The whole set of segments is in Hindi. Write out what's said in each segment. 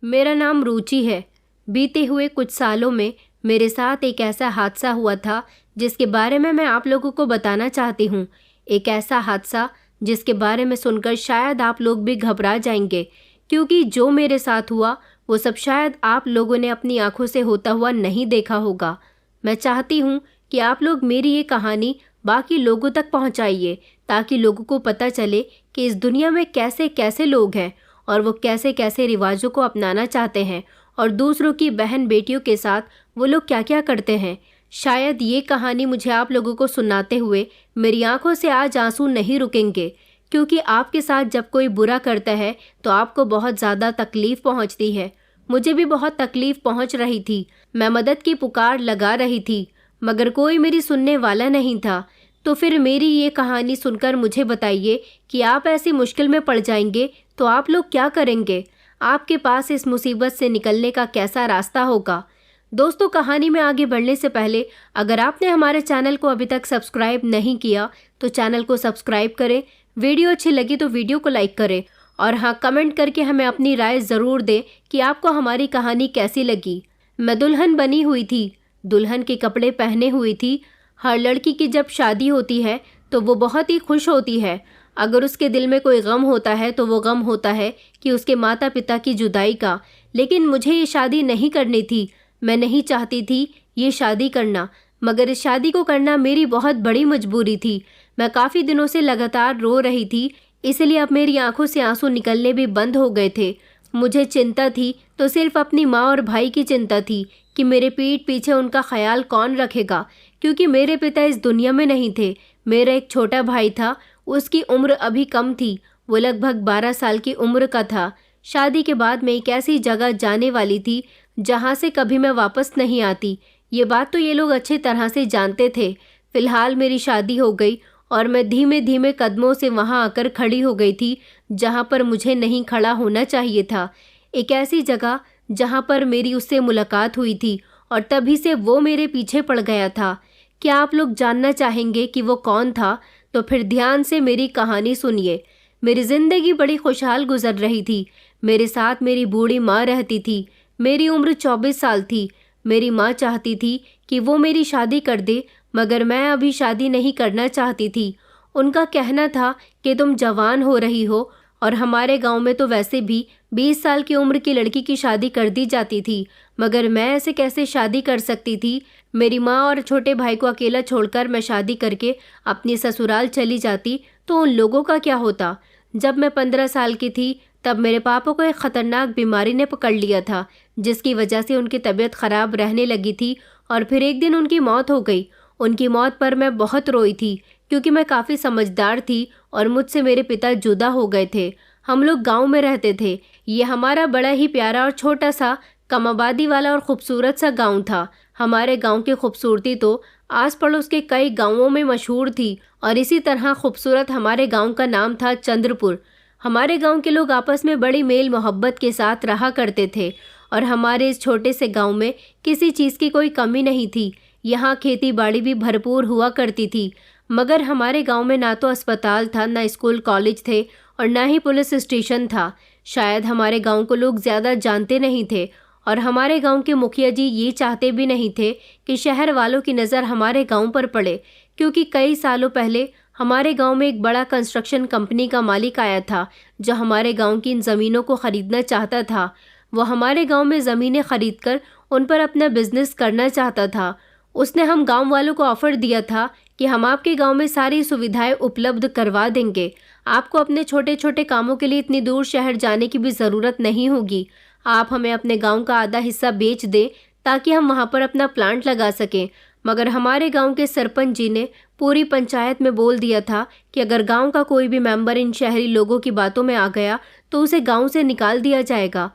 मेरा नाम रुचि है। बीते हुए कुछ सालों में मेरे साथ एक ऐसा हादसा हुआ था जिसके बारे में मैं आप लोगों को बताना चाहती हूँ। एक ऐसा हादसा जिसके बारे में सुनकर शायद आप लोग भी घबरा जाएंगे, क्योंकि जो मेरे साथ हुआ वो सब शायद आप लोगों ने अपनी आंखों से होता हुआ नहीं देखा होगा। मैं चाहती हूँ कि आप लोग मेरी ये कहानी बाकी लोगों तक पहुँचाइए, ताकि लोगों को पता चले कि इस दुनिया में कैसे कैसे लोग हैं और वो कैसे कैसे रिवाजों को अपनाना चाहते हैं और दूसरों की बहन बेटियों के साथ वो लोग क्या क्या करते हैं। शायद ये कहानी मुझे आप लोगों को सुनाते हुए मेरी आंखों से आज आंसू नहीं रुकेंगे, क्योंकि आपके साथ जब कोई बुरा करता है तो आपको बहुत ज़्यादा तकलीफ़ पहुंचती है। मुझे भी बहुत तकलीफ़ पहुंच रही थी। मैं मदद की पुकार लगा रही थी, मगर कोई मेरी सुनने वाला नहीं था। तो फिर मेरी ये कहानी सुनकर मुझे बताइए कि आप ऐसी मुश्किल में पड़ जाएंगे तो आप लोग क्या करेंगे। आपके पास इस मुसीबत से निकलने का कैसा रास्ता होगा। दोस्तों, कहानी में आगे बढ़ने से पहले अगर आपने हमारे चैनल को अभी तक सब्सक्राइब नहीं किया तो चैनल को सब्सक्राइब करें। वीडियो अच्छी लगी तो वीडियो को लाइक करें और हाँ, कमेंट करके हमें अपनी राय ज़रूर दें कि आपको हमारी कहानी कैसी लगी। मैं दुल्हन बनी हुई थी, दुल्हन के कपड़े पहने हुई थी। हर लड़की की जब शादी होती है तो वो बहुत ही खुश होती है। अगर उसके दिल में कोई गम होता है तो वो गम होता है कि उसके माता पिता की जुदाई का। लेकिन मुझे ये शादी नहीं करनी थी। मैं नहीं चाहती थी ये शादी करना, मगर इस शादी को करना मेरी बहुत बड़ी मजबूरी थी। मैं काफ़ी दिनों से लगातार रो रही थी, इसलिए अब मेरी आंखों से आंसू निकलने भी बंद हो गए थे। मुझे चिंता थी तो सिर्फ अपनी माँ और भाई की चिंता थी कि मेरे पीठ पीछे उनका ख्याल कौन रखेगा, क्योंकि मेरे पिता इस दुनिया में नहीं थे। मेरा एक छोटा भाई था, उसकी उम्र अभी कम थी, वो लगभग 12 साल की उम्र का था। शादी के बाद मैं एक ऐसी जगह जाने वाली थी जहाँ से कभी मैं वापस नहीं आती। ये बात तो ये लोग अच्छी तरह से जानते थे। फिलहाल मेरी शादी हो गई और मैं धीमे धीमे कदमों से वहाँ आकर खड़ी हो गई थी जहाँ पर मुझे नहीं खड़ा होना चाहिए था। एक ऐसी जगह जहाँ पर मेरी उससे मुलाकात हुई थी और तभी से वो मेरे पीछे पड़ गया था। क्या आप लोग जानना चाहेंगे कि वो कौन था? तो फिर ध्यान से मेरी कहानी सुनिए। मेरी ज़िंदगी बड़ी खुशहाल गुजर रही थी। मेरे साथ मेरी बूढ़ी माँ रहती थी। मेरी उम्र 24 साल थी। मेरी माँ चाहती थी कि वो मेरी शादी कर दे, मगर मैं अभी शादी नहीं करना चाहती थी। उनका कहना था कि तुम जवान हो रही हो और हमारे गांव में तो वैसे भी 20 साल की उम्र की लड़की की शादी कर दी जाती थी, मगर मैं ऐसे कैसे शादी कर सकती थी। मेरी माँ और छोटे भाई को अकेला छोड़कर मैं शादी करके अपनी ससुराल चली जाती तो उन लोगों का क्या होता। जब मैं 15 साल की थी तब मेरे पापा को एक ख़तरनाक बीमारी ने पकड़ लिया था, जिसकी वजह से उनकी तबीयत ख़राब रहने लगी थी और फिर एक दिन उनकी मौत हो गई। उनकी मौत पर मैं बहुत रोई थी, क्योंकि मैं काफ़ी समझदार थी और मुझसे मेरे पिता जुदा हो गए थे। हम लोग गांव में रहते थे। ये हमारा बड़ा ही प्यारा और छोटा सा कम आबादी वाला और ख़ूबसूरत सा गांव था। हमारे गांव की खूबसूरती तो आस पड़ोस के कई गांवों में मशहूर थी और इसी तरह खूबसूरत हमारे गांव का नाम था चंद्रपुर। हमारे गांव के लोग आपस में बड़ी मेल मोहब्बत के साथ रहा करते थे और हमारे इस छोटे से गांव में किसी चीज़ की कोई कमी नहीं थी। यहाँ खेती बाड़ी भी भरपूर हुआ करती थी, मगर हमारे गांव में ना तो अस्पताल था, ना स्कूल कॉलेज थे और ना ही पुलिस स्टेशन था। शायद हमारे गांव को लोग ज़्यादा जानते नहीं थे और हमारे गांव के मुखिया जी ये चाहते भी नहीं थे कि शहर वालों की नज़र हमारे गांव पर पड़े, क्योंकि कई सालों पहले हमारे गांव में एक बड़ा कंस्ट्रक्शन कंपनी का मालिक आया था जो हमारे गांव की इन ज़मीनों को ख़रीदना चाहता था। वो हमारे गांव में ज़मीनें खरीदकर उन पर अपना बिजनेस करना चाहता था। उसने हम गांव वालों को ऑफ़र दिया था कि हम आपके गांव में सारी सुविधाएं उपलब्ध करवा देंगे। आपको अपने छोटे छोटे कामों के लिए इतनी दूर शहर जाने की भी ज़रूरत नहीं होगी। आप हमें अपने गांव का आधा हिस्सा बेच दें ताकि हम वहां पर अपना प्लांट लगा सकें। मगर हमारे गांव के सरपंच जी ने पूरी पंचायत में बोल दिया था कि अगर गांव का कोई भी मेंबर इन शहरी लोगों की बातों में आ गया तो उसे गांव से निकाल दिया जाएगा।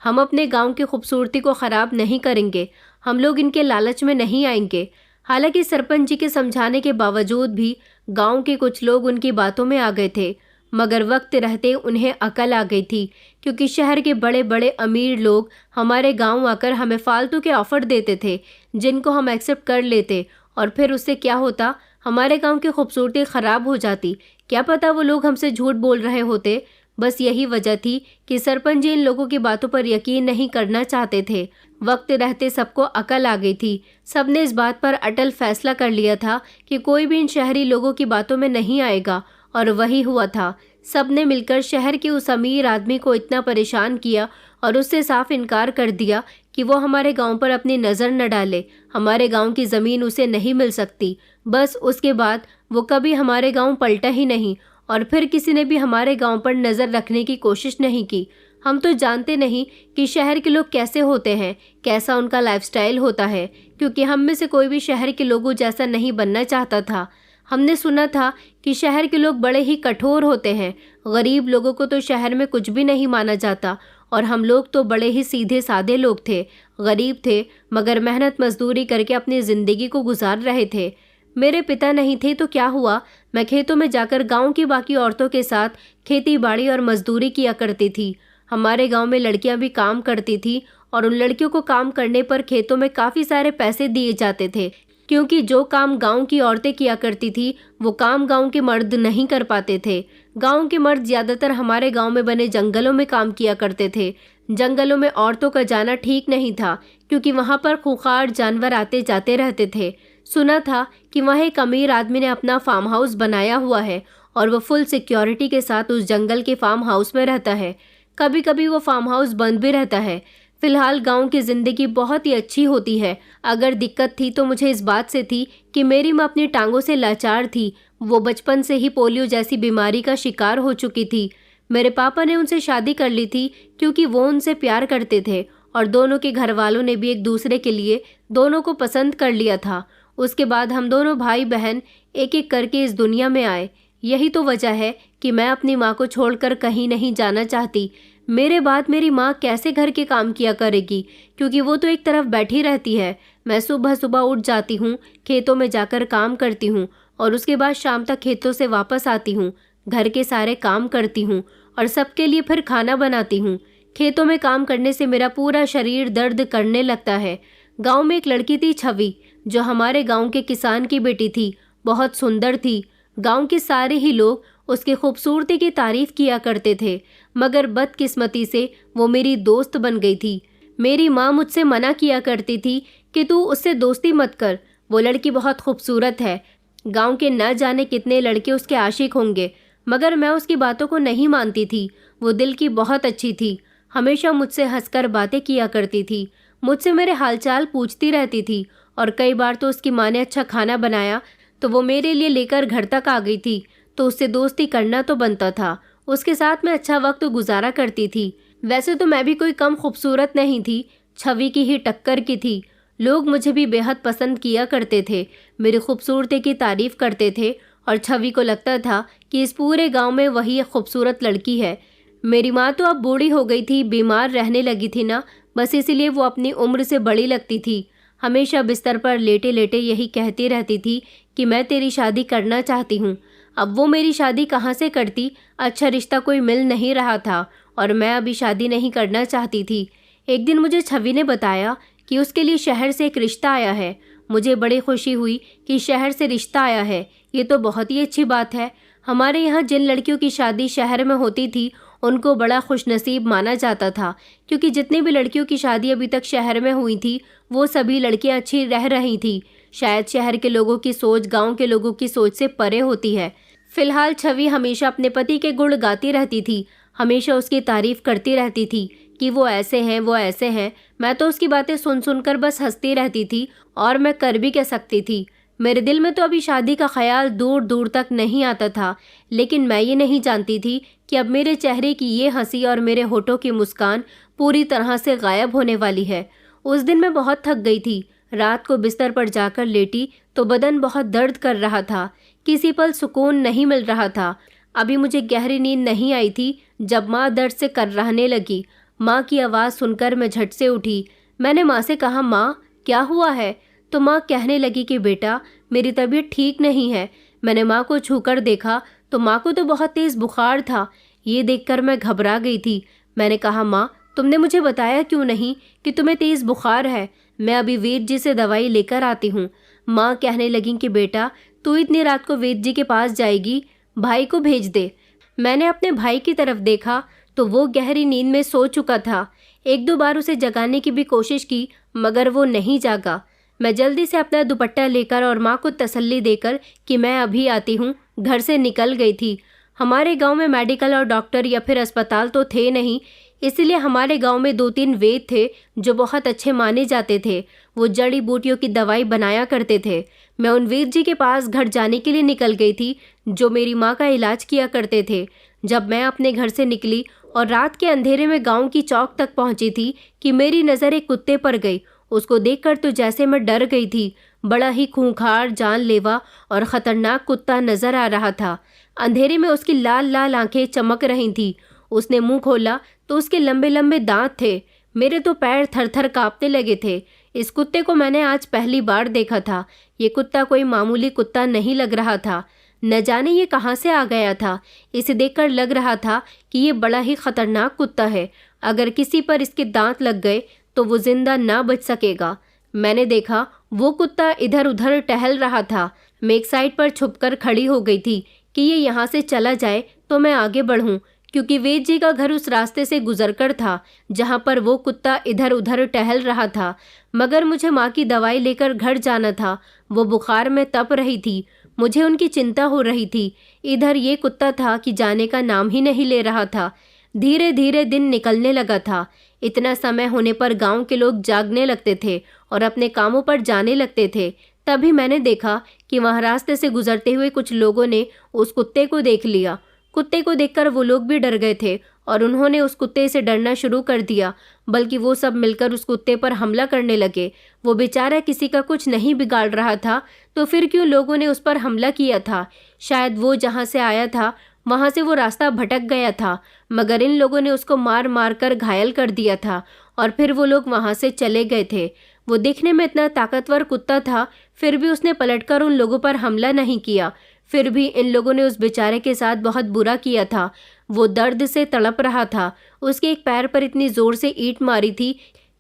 हम अपने गांव की खूबसूरती को ख़राब नहीं करेंगे, हम लोग इनके लालच में नहीं आएंगे। हालांकि सरपंच जी के समझाने के बावजूद भी गांव के कुछ लोग उनकी बातों में आ गए थे, मगर वक्त रहते उन्हें अकल आ गई थी, क्योंकि शहर के बड़े बड़े अमीर लोग हमारे गांव आकर हमें फालतू के ऑफ़र देते थे जिनको हम एक्सेप्ट कर लेते और फिर उससे क्या होता, हमारे गांव की खूबसूरती ख़राब हो जाती। क्या पता वो लोग हमसे झूठ बोल रहे होते। बस यही वजह थी कि सरपंच जी इन लोगों की बातों पर यकीन नहीं करना चाहते थे। वक्त रहते सबको अकल आ गई थी। सबने इस बात पर अटल फैसला कर लिया था कि कोई भी इन शहरी लोगों की बातों में नहीं आएगा, और वही हुआ था। सबने मिलकर शहर के उस अमीर आदमी को इतना परेशान किया और उससे साफ इनकार कर दिया कि वो हमारे गांव पर अपनी नज़र न डाले। हमारे गांव की ज़मीन उसे नहीं मिल सकती। बस उसके बाद वो कभी हमारे गांव पलटा ही नहीं, और फिर किसी ने भी हमारे गांव पर नज़र रखने की कोशिश नहीं की। हम तो जानते नहीं कि शहर के लोग कैसे होते हैं, कैसा उनका लाइफस्टाइल होता है, क्योंकि हम में से कोई भी शहर के लोगों जैसा नहीं बनना चाहता था। हमने सुना था कि शहर के लोग बड़े ही कठोर होते हैं। गरीब लोगों को तो शहर में कुछ भी नहीं माना जाता, और हम लोग तो बड़े ही सीधे साधे लोग थे। गरीब थे, मगर मेहनत मजदूरी करके अपनी ज़िंदगी को गुजार रहे थे। मेरे पिता नहीं थे तो क्या हुआ, मैं खेतों में जाकर गांव की बाकी औरतों के साथ खेती बाड़ी और मजदूरी किया करती थी। हमारे गांव में लड़कियां भी काम करती थी, और उन लड़कियों को काम करने पर खेतों में काफ़ी सारे पैसे दिए जाते थे, क्योंकि जो काम गांव की औरतें किया करती थी वो काम गांव के मर्द नहीं कर पाते थे। गांव के मर्द ज़्यादातर हमारे गांव में बने जंगलों में काम किया करते थे। जंगलों में औरतों का जाना ठीक नहीं था, क्योंकि वहां पर खूंखार जानवर आते जाते रहते थे। सुना था कि वहाँ एक अमीर आदमी ने अपना फार्म हाउस बनाया हुआ है, और वो फुल सिक्योरिटी के साथ उस जंगल के फार्म हाउस में रहता है। कभी कभी वो फार्म हाउस बंद भी रहता है। फिलहाल गांव की ज़िंदगी बहुत ही अच्छी होती है। अगर दिक्कत थी तो मुझे इस बात से थी कि मेरी माँ अपनी टांगों से लाचार थी। वो बचपन से ही पोलियो जैसी बीमारी का शिकार हो चुकी थी। मेरे पापा ने उनसे शादी कर ली थी क्योंकि वो उनसे प्यार करते थे, और दोनों के घर वालों ने भी एक दूसरे के लिए दोनों को पसंद कर लिया था। उसके बाद हम दोनों भाई बहन एक एक करके इस दुनिया में आए। यही तो वजह है कि मैं अपनी माँ को छोड़कर कहीं नहीं जाना चाहती। मेरे बाद मेरी माँ कैसे घर के काम किया करेगी, क्योंकि वो तो एक तरफ बैठी रहती है। मैं सुबह सुबह उठ जाती हूँ, खेतों में जाकर काम करती हूँ, और उसके बाद शाम तक खेतों से वापस आती हूँ, घर के सारे काम करती हूँ, और सबके लिए फिर खाना बनाती हूँ। खेतों में काम करने से मेरा पूरा शरीर दर्द करने लगता है। गाँव में एक लड़की थी, छवि, जो हमारे गाँव के किसान की बेटी थी। बहुत सुंदर थी। गाँव के सारे ही लोग उसकी खूबसूरती की तारीफ किया करते थे, मगर बदकिस्मती से वो मेरी दोस्त बन गई थी। मेरी माँ मुझसे मना किया करती थी कि तू उससे दोस्ती मत कर, वो लड़की बहुत खूबसूरत है। गांव के न जाने कितने लड़के उसके आशिक होंगे, मगर मैं उसकी बातों को नहीं मानती थी। वो दिल की बहुत अच्छी थी। हमेशा मुझसे हंसकर बातें किया करती थी, मुझसे मेरे हालचाल पूछती रहती थी, और कई बार तो उसकी माँ ने अच्छा खाना बनाया तो वो मेरे लिए लेकर घर तक आ गई थी, तो उससे दोस्ती करना तो बनता था। उसके साथ मैं अच्छा वक्त गुजारा करती थी। वैसे तो मैं भी कोई कम खूबसूरत नहीं थी, छवि की ही टक्कर की थी। लोग मुझे भी बेहद पसंद किया करते थे, मेरी खूबसूरती की तारीफ करते थे, और छवि को लगता था कि इस पूरे गांव में वही एक खूबसूरत लड़की है। मेरी माँ तो अब बूढ़ी हो गई थी, बीमार रहने लगी थी ना, बस इसीलिए वो अपनी उम्र से बड़ी लगती थी। हमेशा बिस्तर पर लेटे लेटे यही कहती रहती थी कि मैं तेरी शादी करना चाहती हूँ। अब वो मेरी शादी कहाँ से करती, अच्छा रिश्ता कोई मिल नहीं रहा था, और मैं अभी शादी नहीं करना चाहती थी। एक दिन मुझे छवि ने बताया कि उसके लिए शहर से एक रिश्ता आया है। मुझे बड़ी खुशी हुई कि शहर से रिश्ता आया है, ये तो बहुत ही अच्छी बात है। हमारे यहाँ जिन लड़कियों की शादी शहर में होती थी उनको बड़ा खुशनसीब माना जाता था, क्योंकि जितनी भी लड़कियों की शादी अभी तक शहर में हुई थी वो सभी लड़कियाँ अच्छी रह रही थी। शायद शहर के लोगों की सोच गाँव के लोगों की सोच से परे होती है। फिलहाल छवि हमेशा अपने पति के गुण गाती रहती थी, हमेशा उसकी तारीफ करती रहती थी कि वो ऐसे हैं वो ऐसे हैं। मैं तो उसकी बातें सुन सुनकर बस हंसती रहती थी, और मैं कर भी क्या सकती थी। मेरे दिल में तो अभी शादी का ख्याल दूर दूर तक नहीं आता था, लेकिन मैं ये नहीं जानती थी कि अब मेरे चेहरे की ये हंसी और मेरे होठों की मुस्कान पूरी तरह से गायब होने वाली है। उस दिन मैं बहुत थक गई थी। रात को बिस्तर पर जाकर लेटी तो बदन बहुत दर्द कर रहा था, किसी पल सुकून नहीं मिल रहा था। अभी मुझे गहरी नींद नहीं आई थी जब माँ दर्द से कर्राहने लगी। माँ की आवाज़ सुनकर मैं झट से उठी। मैंने माँ से कहा, माँ क्या हुआ है? तो माँ कहने लगी कि बेटा मेरी तबीयत ठीक नहीं है। मैंने माँ को छूकर देखा तो माँ को तो बहुत तेज़ बुखार था। ये देखकर मैं घबरा गई थी। मैंने कहा, माँ तुमने मुझे बताया क्यों नहीं कि तुम्हें तेज़ बुखार है? मैं अभी वेद जी से दवाई लेकर आती हूँ। माँ कहने लगी कि बेटा तू इतनी रात को वेद जी के पास जाएगी, भाई को भेज दे। मैंने अपने भाई की तरफ देखा तो वो गहरी नींद में सो चुका था। एक दो बार उसे जगाने की भी कोशिश की मगर वो नहीं जागा। मैं जल्दी से अपना दुपट्टा लेकर और माँ को तसल्ली देकर कि मैं अभी आती हूँ, घर से निकल गई थी। हमारे गांव में मेडिकल और डॉक्टर या फिर अस्पताल तो थे नहीं, इसलिए हमारे गांव में 2-3 वैद्य थे जो बहुत अच्छे माने जाते थे। वो जड़ी बूटियों की दवाई बनाया करते थे। मैं उन वैद्य जी के पास घर जाने के लिए निकल गई थी जो मेरी माँ का इलाज किया करते थे। जब मैं अपने घर से निकली और रात के अंधेरे में गांव की चौक तक पहुंची थी कि मेरी नज़र एक कुत्ते पर गई। उसको देखकर तो जैसे मैं डर गई थी। बड़ा ही खूंखार, जानलेवा और ख़तरनाक कुत्ता नज़र आ रहा था। अंधेरे में उसकी लाल लाल आंखें चमक रही थीं। उसने मुंह खोला तो उसके लंबे लंबे दांत थे। मेरे तो पैर थर थर कांपने लगे थे। इस कुत्ते को मैंने आज पहली बार देखा था। ये कुत्ता कोई मामूली कुत्ता नहीं लग रहा था। न जाने ये कहाँ से आ गया था। इसे देखकर लग रहा था कि ये बड़ा ही खतरनाक कुत्ता है। अगर किसी पर इसके दांत लग गए तो वो जिंदा ना बच सकेगा। मैंने देखा वो कुत्ता इधर उधर टहल रहा था। मैं एक साइड पर छुपकर खड़ी हो गई थी कि ये यहाँ से चला जाए तो मैं आगे बढ़ूं, क्योंकि वैद्य जी का घर उस रास्ते से गुजरकर था जहाँ पर वो कुत्ता इधर उधर टहल रहा था। मगर मुझे माँ की दवाई लेकर घर जाना था। वो बुखार में तप रही थी। मुझे उनकी चिंता हो रही थी। इधर ये कुत्ता था कि जाने का नाम ही नहीं ले रहा था। धीरे धीरे दिन निकलने लगा था। इतना समय होने पर गांव के लोग जागने लगते थे और अपने कामों पर जाने लगते थे। तभी मैंने देखा कि वहाँ रास्ते से गुजरते हुए कुछ लोगों ने उस कुत्ते को देख लिया। कुत्ते को देखकर वो लोग भी डर गए थे और उन्होंने उस कुत्ते से डरना शुरू कर दिया। बल्कि वो सब मिलकर उस कुत्ते पर हमला करने लगे। वो बेचारा किसी का कुछ नहीं बिगाड़ रहा था, तो फिर क्यों लोगों ने उस पर हमला किया था? शायद वो जहाँ से आया था वहाँ से वो रास्ता भटक गया था, मगर इन लोगों ने उसको मार मार कर घायल कर दिया था और फिर वो लोग वहाँ से चले गए थे। वो दिखने में इतना ताकतवर कुत्ता था, फिर भी उसने पलटकर उन लोगों पर हमला नहीं किया। फिर भी इन लोगों ने उस बेचारे के साथ बहुत बुरा किया था। वो दर्द से तड़प रहा था। उसके एक पैर पर इतनी जोर से ईंट मारी थी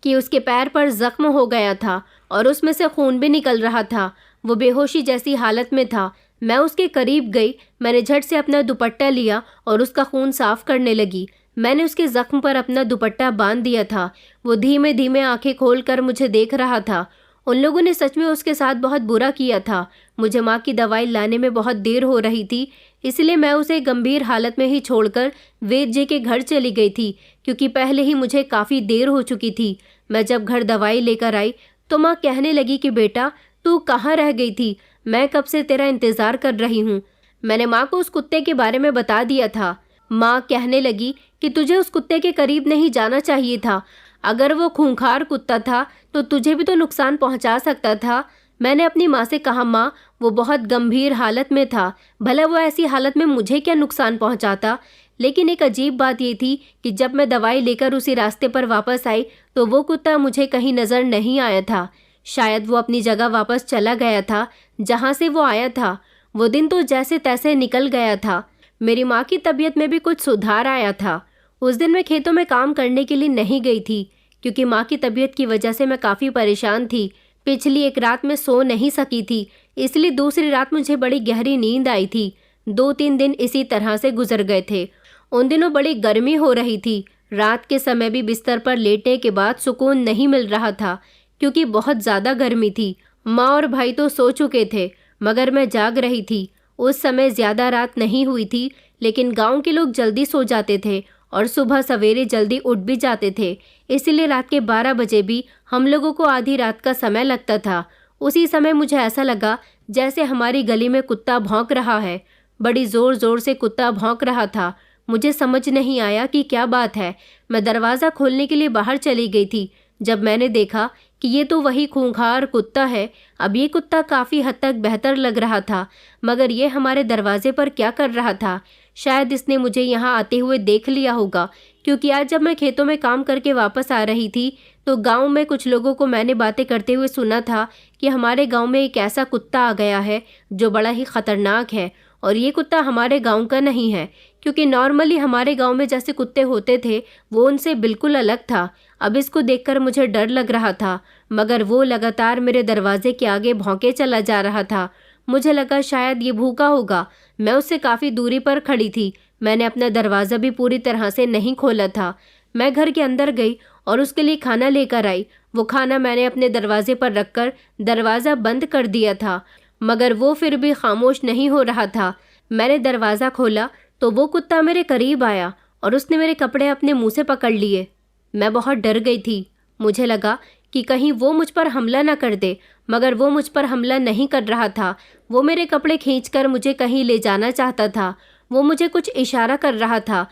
कि उसके पैर पर जख्म हो गया था और उसमें से खून भी निकल रहा था। वो बेहोशी जैसी हालत में था। मैं उसके करीब गई। मैंने झट से अपना दुपट्टा लिया और उसका खून साफ करने लगी। मैंने उसके जख्म पर अपना दुपट्टा बांध दिया था। वो धीमे धीमे आंखें खोलकर मुझे देख रहा था। उन लोगों ने सच में उसके साथ बहुत बुरा किया था। मुझे माँ की दवाई लाने में बहुत देर हो रही थी, इसलिए मैं उसे गंभीर हालत में ही छोड़कर वैद्य जी के घर चली गई थी, क्योंकि पहले ही मुझे काफ़ी देर हो चुकी थी। मैं जब घर दवाई लेकर आई तो माँ कहने लगी कि बेटा, तू कहाँ रह गई थी? मैं कब से तेरा इंतज़ार कर रही हूँ। मैंने माँ को उस कुत्ते के बारे में बता दिया था। माँ कहने लगी कि तुझे उस कुत्ते के करीब नहीं जाना चाहिए था। अगर वो खूंखार कुत्ता था तो तुझे भी तो नुकसान पहुंचा सकता था। मैंने अपनी माँ से कहा, माँ, वो बहुत गंभीर हालत में था, भला वो ऐसी हालत में मुझे क्या नुकसान पहुंचाता। लेकिन एक अजीब बात ये थी कि जब मैं दवाई लेकर उसी रास्ते पर वापस आई तो वो कुत्ता मुझे कहीं नज़र नहीं आया था। शायद वो अपनी जगह वापस चला गया था जहाँ से वो आया था। वो दिन तो जैसे तैसे निकल गया था। मेरी माँ की तबीयत में भी कुछ सुधार आया था। उस दिन मैं खेतों में काम करने के लिए नहीं गई थी, क्योंकि माँ की तबीयत की वजह से मैं काफ़ी परेशान थी। पिछली एक रात में सो नहीं सकी थी, इसलिए दूसरी रात मुझे बड़ी गहरी नींद आई थी। 2-3 दिन इसी तरह से गुजर गए थे। उन दिनों बड़ी गर्मी हो रही थी। रात के समय भी बिस्तर पर लेटने के बाद सुकून नहीं मिल रहा था, क्योंकि बहुत ज़्यादा गर्मी थी। माँ और भाई तो सो चुके थे, मगर मैं जाग रही थी। उस समय ज़्यादा रात नहीं हुई थी, लेकिन गांव के लोग जल्दी सो जाते थे और सुबह सवेरे जल्दी उठ भी जाते थे। इसीलिए रात के 12 बजे भी हम लोगों को आधी रात का समय लगता था। उसी समय मुझे ऐसा लगा जैसे हमारी गली में कुत्ता भौंक रहा है। बड़ी ज़ोर ज़ोर से कुत्ता भौंक रहा था। मुझे समझ नहीं आया कि क्या बात है। मैं दरवाज़ा खोलने के लिए बाहर चली गई थी, जब मैंने देखा कि ये तो वही खूंखार कुत्ता है। अब ये कुत्ता काफ़ी हद तक बेहतर लग रहा था, मगर ये हमारे दरवाजे पर क्या कर रहा था? शायद इसने मुझे यहाँ आते हुए देख लिया होगा, क्योंकि आज जब मैं खेतों में काम करके वापस आ रही थी तो गांव में कुछ लोगों को मैंने बातें करते हुए सुना था कि हमारे गांव में एक ऐसा कुत्ता आ गया है जो बड़ा ही ख़तरनाक है, और ये कुत्ता हमारे गांव का नहीं है, क्योंकि नॉर्मली हमारे गांव में जैसे कुत्ते होते थे वो उनसे बिल्कुल अलग था। अब इसको देखकर मुझे डर लग रहा था, मगर वो लगातार मेरे दरवाजे के आगे भौंके चला जा रहा था। मुझे लगा शायद ये भूखा होगा। मैं उससे काफ़ी दूरी पर खड़ी थी। मैंने अपना दरवाज़ा भी पूरी तरह से नहीं खोला था। मैं घर के अंदर गई और उसके लिए खाना लेकर आई। वो खाना मैंने अपने दरवाजे पर रखकर दरवाज़ा बंद कर दिया था, मगर वो फिर भी खामोश नहीं हो रहा था। मैंने दरवाज़ा खोला तो वो कुत्ता मेरे करीब आया और उसने मेरे कपड़े अपने मुंह से पकड़ लिए। मैं बहुत डर गई थी। मुझे लगा कि कहीं वो मुझ पर हमला न कर दे, मगर वो मुझ पर हमला नहीं कर रहा था। वो मेरे कपड़े खींचकर मुझे कहीं ले जाना चाहता था। वो मुझे कुछ इशारा कर रहा था,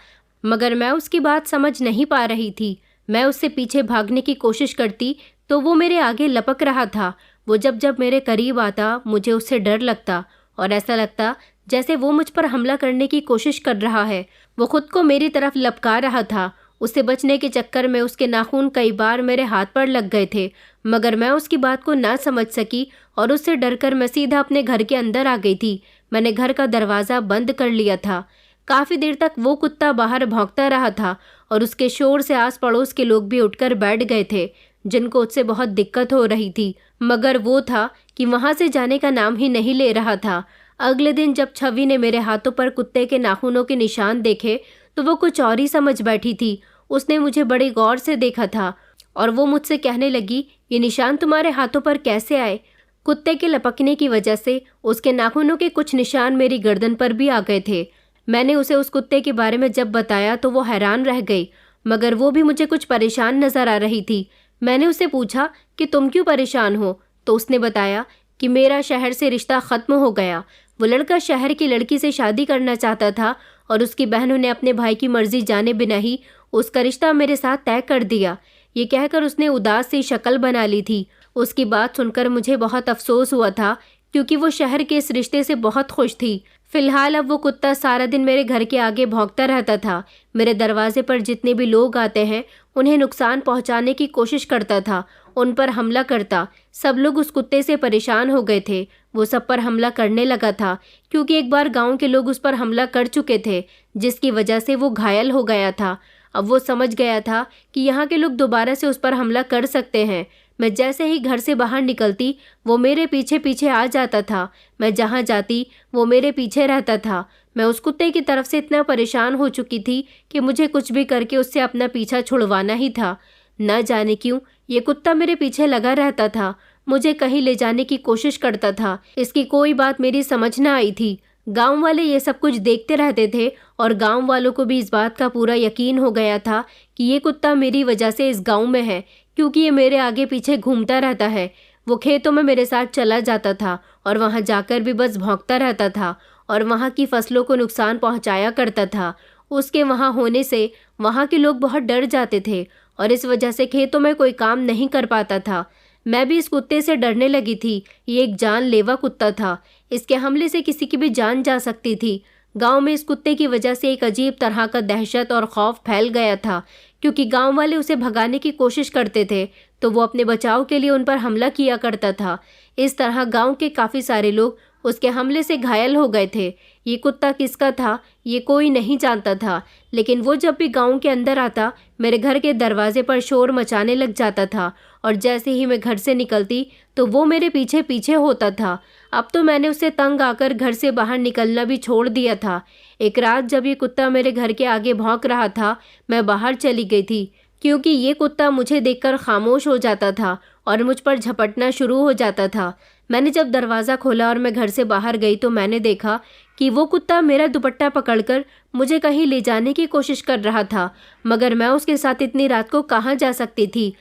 मगर मैं उसकी बात समझ नहीं पा रही थी। मैं उससे पीछे भागने की कोशिश करती तो वो मेरे आगे लपक रहा था। वो जब जब मेरे करीब आता मुझे उससे डर लगता और ऐसा लगता जैसे वो मुझ पर हमला करने की कोशिश कर रहा है। वो खुद को मेरी तरफ लपका रहा था। उससे बचने के चक्कर में उसके नाखून कई बार मेरे हाथ पर लग गए थे, मगर मैं उसकी बात को ना समझ सकी और उससे डरकर मैं सीधा अपने घर के अंदर आ गई थी। मैंने घर का दरवाज़ा बंद कर लिया था। काफ़ी देर तक वो कुत्ता बाहर भौंकता रहा था और उसके शोर से आस पड़ोस के लोग भी उठकर बैठ गए थे, जिनको उससे बहुत दिक्कत हो रही थी। मगर वो था कि वहाँ से जाने का नाम ही नहीं ले रहा था। अगले दिन जब छवि ने मेरे हाथों पर कुत्ते के नाखूनों के निशान देखे तो वो कुछ और ही समझ बैठी थी। उसने मुझे बड़े गौर से देखा था और वो मुझसे कहने लगी, ये निशान तुम्हारे हाथों पर कैसे आए? कुत्ते के लपकने की वजह से उसके नाखूनों के कुछ निशान मेरी गर्दन पर भी आ गए थे। मैंने उसे उस कुत्ते के बारे में जब बताया तो वो हैरान रह गई, मगर वो भी मुझे कुछ परेशान नजर आ रही थी। मैंने उससे पूछा कि तुम क्यों परेशान हो? तो उसने बताया कि मेरा शहर से रिश्ता ख़त्म हो गया। वो लड़का शहर की लड़की से शादी करना चाहता था और उसकी बहनों ने अपने भाई की मर्जी जाने बिना ही उसका रिश्ता मेरे साथ तय कर दिया। ये कहकर उसने उदास सी शक्ल बना ली थी। उसकी बात सुनकर मुझे बहुत अफसोस हुआ था, क्योंकि वो शहर के इस रिश्ते से बहुत खुश थी। फिलहाल अब वो कुत्ता सारा दिन मेरे घर के आगे भौंकता रहता था। मेरे दरवाजे पर जितने भी लोग आते हैं उन्हें नुकसान पहुंचाने की कोशिश करता था, उन पर हमला करता। सब लोग उस कुत्ते से परेशान हो गए थे। वो सब पर हमला करने लगा था, क्योंकि एक बार गांव के लोग उस पर हमला कर चुके थे, जिसकी वजह से वो घायल हो गया था। अब वो समझ गया था कि यहाँ के लोग दोबारा से उस पर हमला कर सकते हैं। मैं जैसे ही घर से बाहर निकलती वो मेरे पीछे पीछे आ जाता था। मैं जहाँ जाती वो मेरे पीछे रहता था। मैं उस कुत्ते की तरफ से इतना परेशान हो चुकी थी कि मुझे कुछ भी करके उससे अपना पीछा छुड़वाना ही था। न जाने क्यों ये कुत्ता मेरे पीछे लगा रहता था, मुझे कहीं ले जाने की कोशिश करता था। इसकी कोई बात मेरी समझ न आई थी। गांव वाले ये सब कुछ देखते रहते थे और गांव वालों को भी इस बात का पूरा यकीन हो गया था कि ये कुत्ता मेरी वजह से इस गांव में है, क्योंकि ये मेरे आगे पीछे घूमता रहता है। वो खेतों में मेरे साथ चला जाता था और वहाँ जाकर भी बस भौंकता रहता था और वहाँ की फसलों को नुकसान पहुँचाया करता था। उसके वहाँ होने से वहाँ के लोग बहुत डर जाते थे और इस वजह से खेतों में कोई काम नहीं कर पाता था। मैं भी इस कुत्ते से डरने लगी थी। ये एक जानलेवा कुत्ता था। इसके हमले से किसी की भी जान जा सकती थी। गांव में इस कुत्ते की वजह से एक अजीब तरह का दहशत और खौफ फैल गया था, क्योंकि गांव वाले उसे भगाने की कोशिश करते थे तो वो अपने बचाव के लिए उन पर हमला किया करता था। इस तरह गांव के काफ़ी सारे लोग उसके हमले से घायल हो गए थे। ये कुत्ता किसका था ये कोई नहीं जानता था, लेकिन वो जब भी गांव के अंदर आता मेरे घर के दरवाजे पर शोर मचाने लग जाता था और जैसे ही मैं घर से निकलती तो वो मेरे पीछे पीछे होता था। अब तो मैंने उससे तंग आकर घर से बाहर निकलना भी छोड़ दिया था। एक रात जब ये कुत्ता मेरे घर के आगे भौंक रहा था, मैं बाहर चली गई थी, क्योंकि ये कुत्ता मुझे देखकर खामोश हो जाता था और मुझ पर झपटना शुरू हो जाता था। मैंने जब दरवाज़ा खोला और मैं घर से बाहर गई तो मैंने देखा कि वो कुत्ता मेरा दुपट्टा पकड़कर मुझे कहीं ले जाने की कोशिश कर रहा था, मगर मैं उसके साथ इतनी रात को कहाँ जा सकती थी।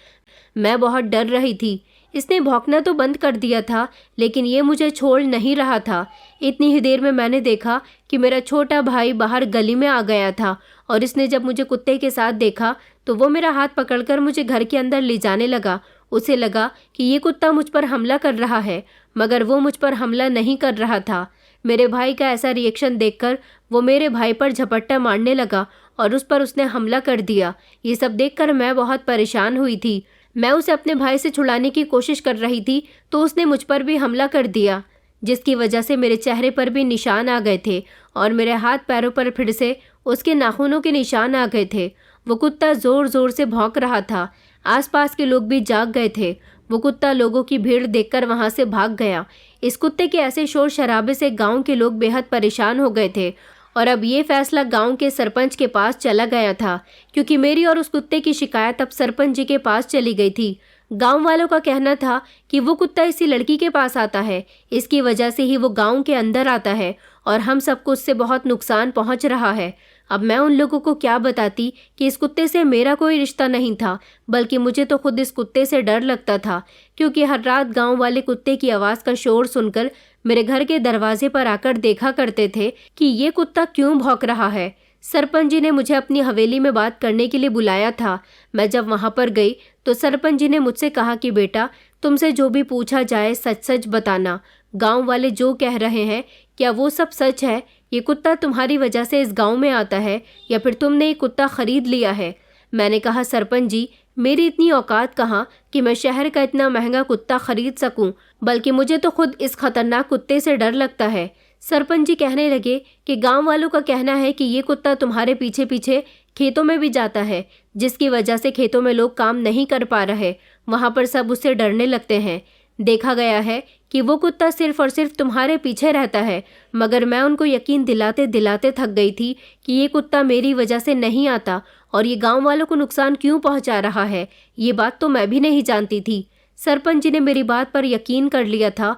मैं बहुत डर रही थी। इसने भौंकना तो बंद कर दिया था, लेकिन ये मुझे छोड़ नहीं रहा था। इतनी ही देर में मैंने देखा कि मेरा छोटा भाई बाहर गली में आ गया था और इसने जब मुझे कुत्ते के साथ देखा तो वो मेरा हाथ पकड़कर मुझे घर के अंदर ले जाने लगा। उसे लगा कि ये कुत्ता मुझ पर हमला कर रहा है, मगर वो मुझ पर हमला नहीं कर रहा था। मेरे भाई का ऐसा रिएक्शन देखकर वो मेरे भाई पर झपट्टा मारने लगा और उस पर उसने हमला कर दिया। ये सब देखकर मैं बहुत परेशान हुई थी। मैं उसे अपने भाई से छुड़ाने की कोशिश कर रही थी तो उसने मुझ पर भी हमला कर दिया, जिसकी वजह से मेरे चेहरे पर भी निशान आ गए थे और मेरे हाथ पैरों पर फिर से उसके नाखूनों के निशान आ गए थे। वो कुत्ता ज़ोर ज़ोर से भौंक रहा था। आसपास के लोग भी जाग गए थे। वो कुत्ता लोगों की भीड़ देखकर वहाँ से भाग गया। इस कुत्ते के ऐसे शोर शराबे से गांव के लोग बेहद परेशान हो गए थे और अब ये फैसला गांव के सरपंच के पास चला गया था, क्योंकि मेरी और उस कुत्ते की शिकायत अब सरपंच जी के पास चली गई थी। गांव वालों का कहना था कि वो कुत्ता इसी लड़की के पास आता है, इसकी वजह से ही वो गांव के अंदर आता है और हम सबको उससे बहुत नुकसान पहुंच रहा है। अब मैं उन लोगों को क्या बताती कि इस कुत्ते से मेरा कोई रिश्ता नहीं था, बल्कि मुझे तो खुद इस कुत्ते से डर लगता था, क्योंकि हर रात गांव वाले कुत्ते की आवाज़ का शोर सुनकर मेरे घर के दरवाजे पर आकर देखा करते थे कि ये कुत्ता क्यों भौंक रहा है। सरपंच जी ने मुझे अपनी हवेली में बात करने के लिए बुलाया था। मैं जब वहाँ पर गई तो सरपंच जी ने मुझसे कहा कि बेटा, तुमसे जो भी पूछा जाए सच सच बताना। गांव वाले जो कह रहे हैं क्या वो सब सच है? ये कुत्ता तुम्हारी वजह से इस गांव में आता है या फिर तुमने ये कुत्ता खरीद लिया है? मैंने कहा सरपंच जी, मेरी इतनी औकात कहाँ कि मैं शहर का इतना महंगा कुत्ता खरीद सकूं, बल्कि मुझे तो खुद इस खतरनाक कुत्ते से डर लगता है। सरपंच जी कहने लगे कि गांव वालों का कहना है कि ये कुत्ता तुम्हारे पीछे पीछे खेतों में भी जाता है, जिसकी वजह से खेतों में लोग काम नहीं कर पा रहे, वहाँ पर सब उससे डरने लगते हैं। देखा गया है कि वो कुत्ता सिर्फ और सिर्फ तुम्हारे पीछे रहता है, मगर मैं उनको यकीन दिलाते दिलाते थक गई थी कि ये कुत्ता मेरी वजह से नहीं आता और ये गांव वालों को नुकसान क्यों पहुंचा रहा है, ये बात तो मैं भी नहीं जानती थी। सरपंच जी ने मेरी बात पर यकीन कर लिया था,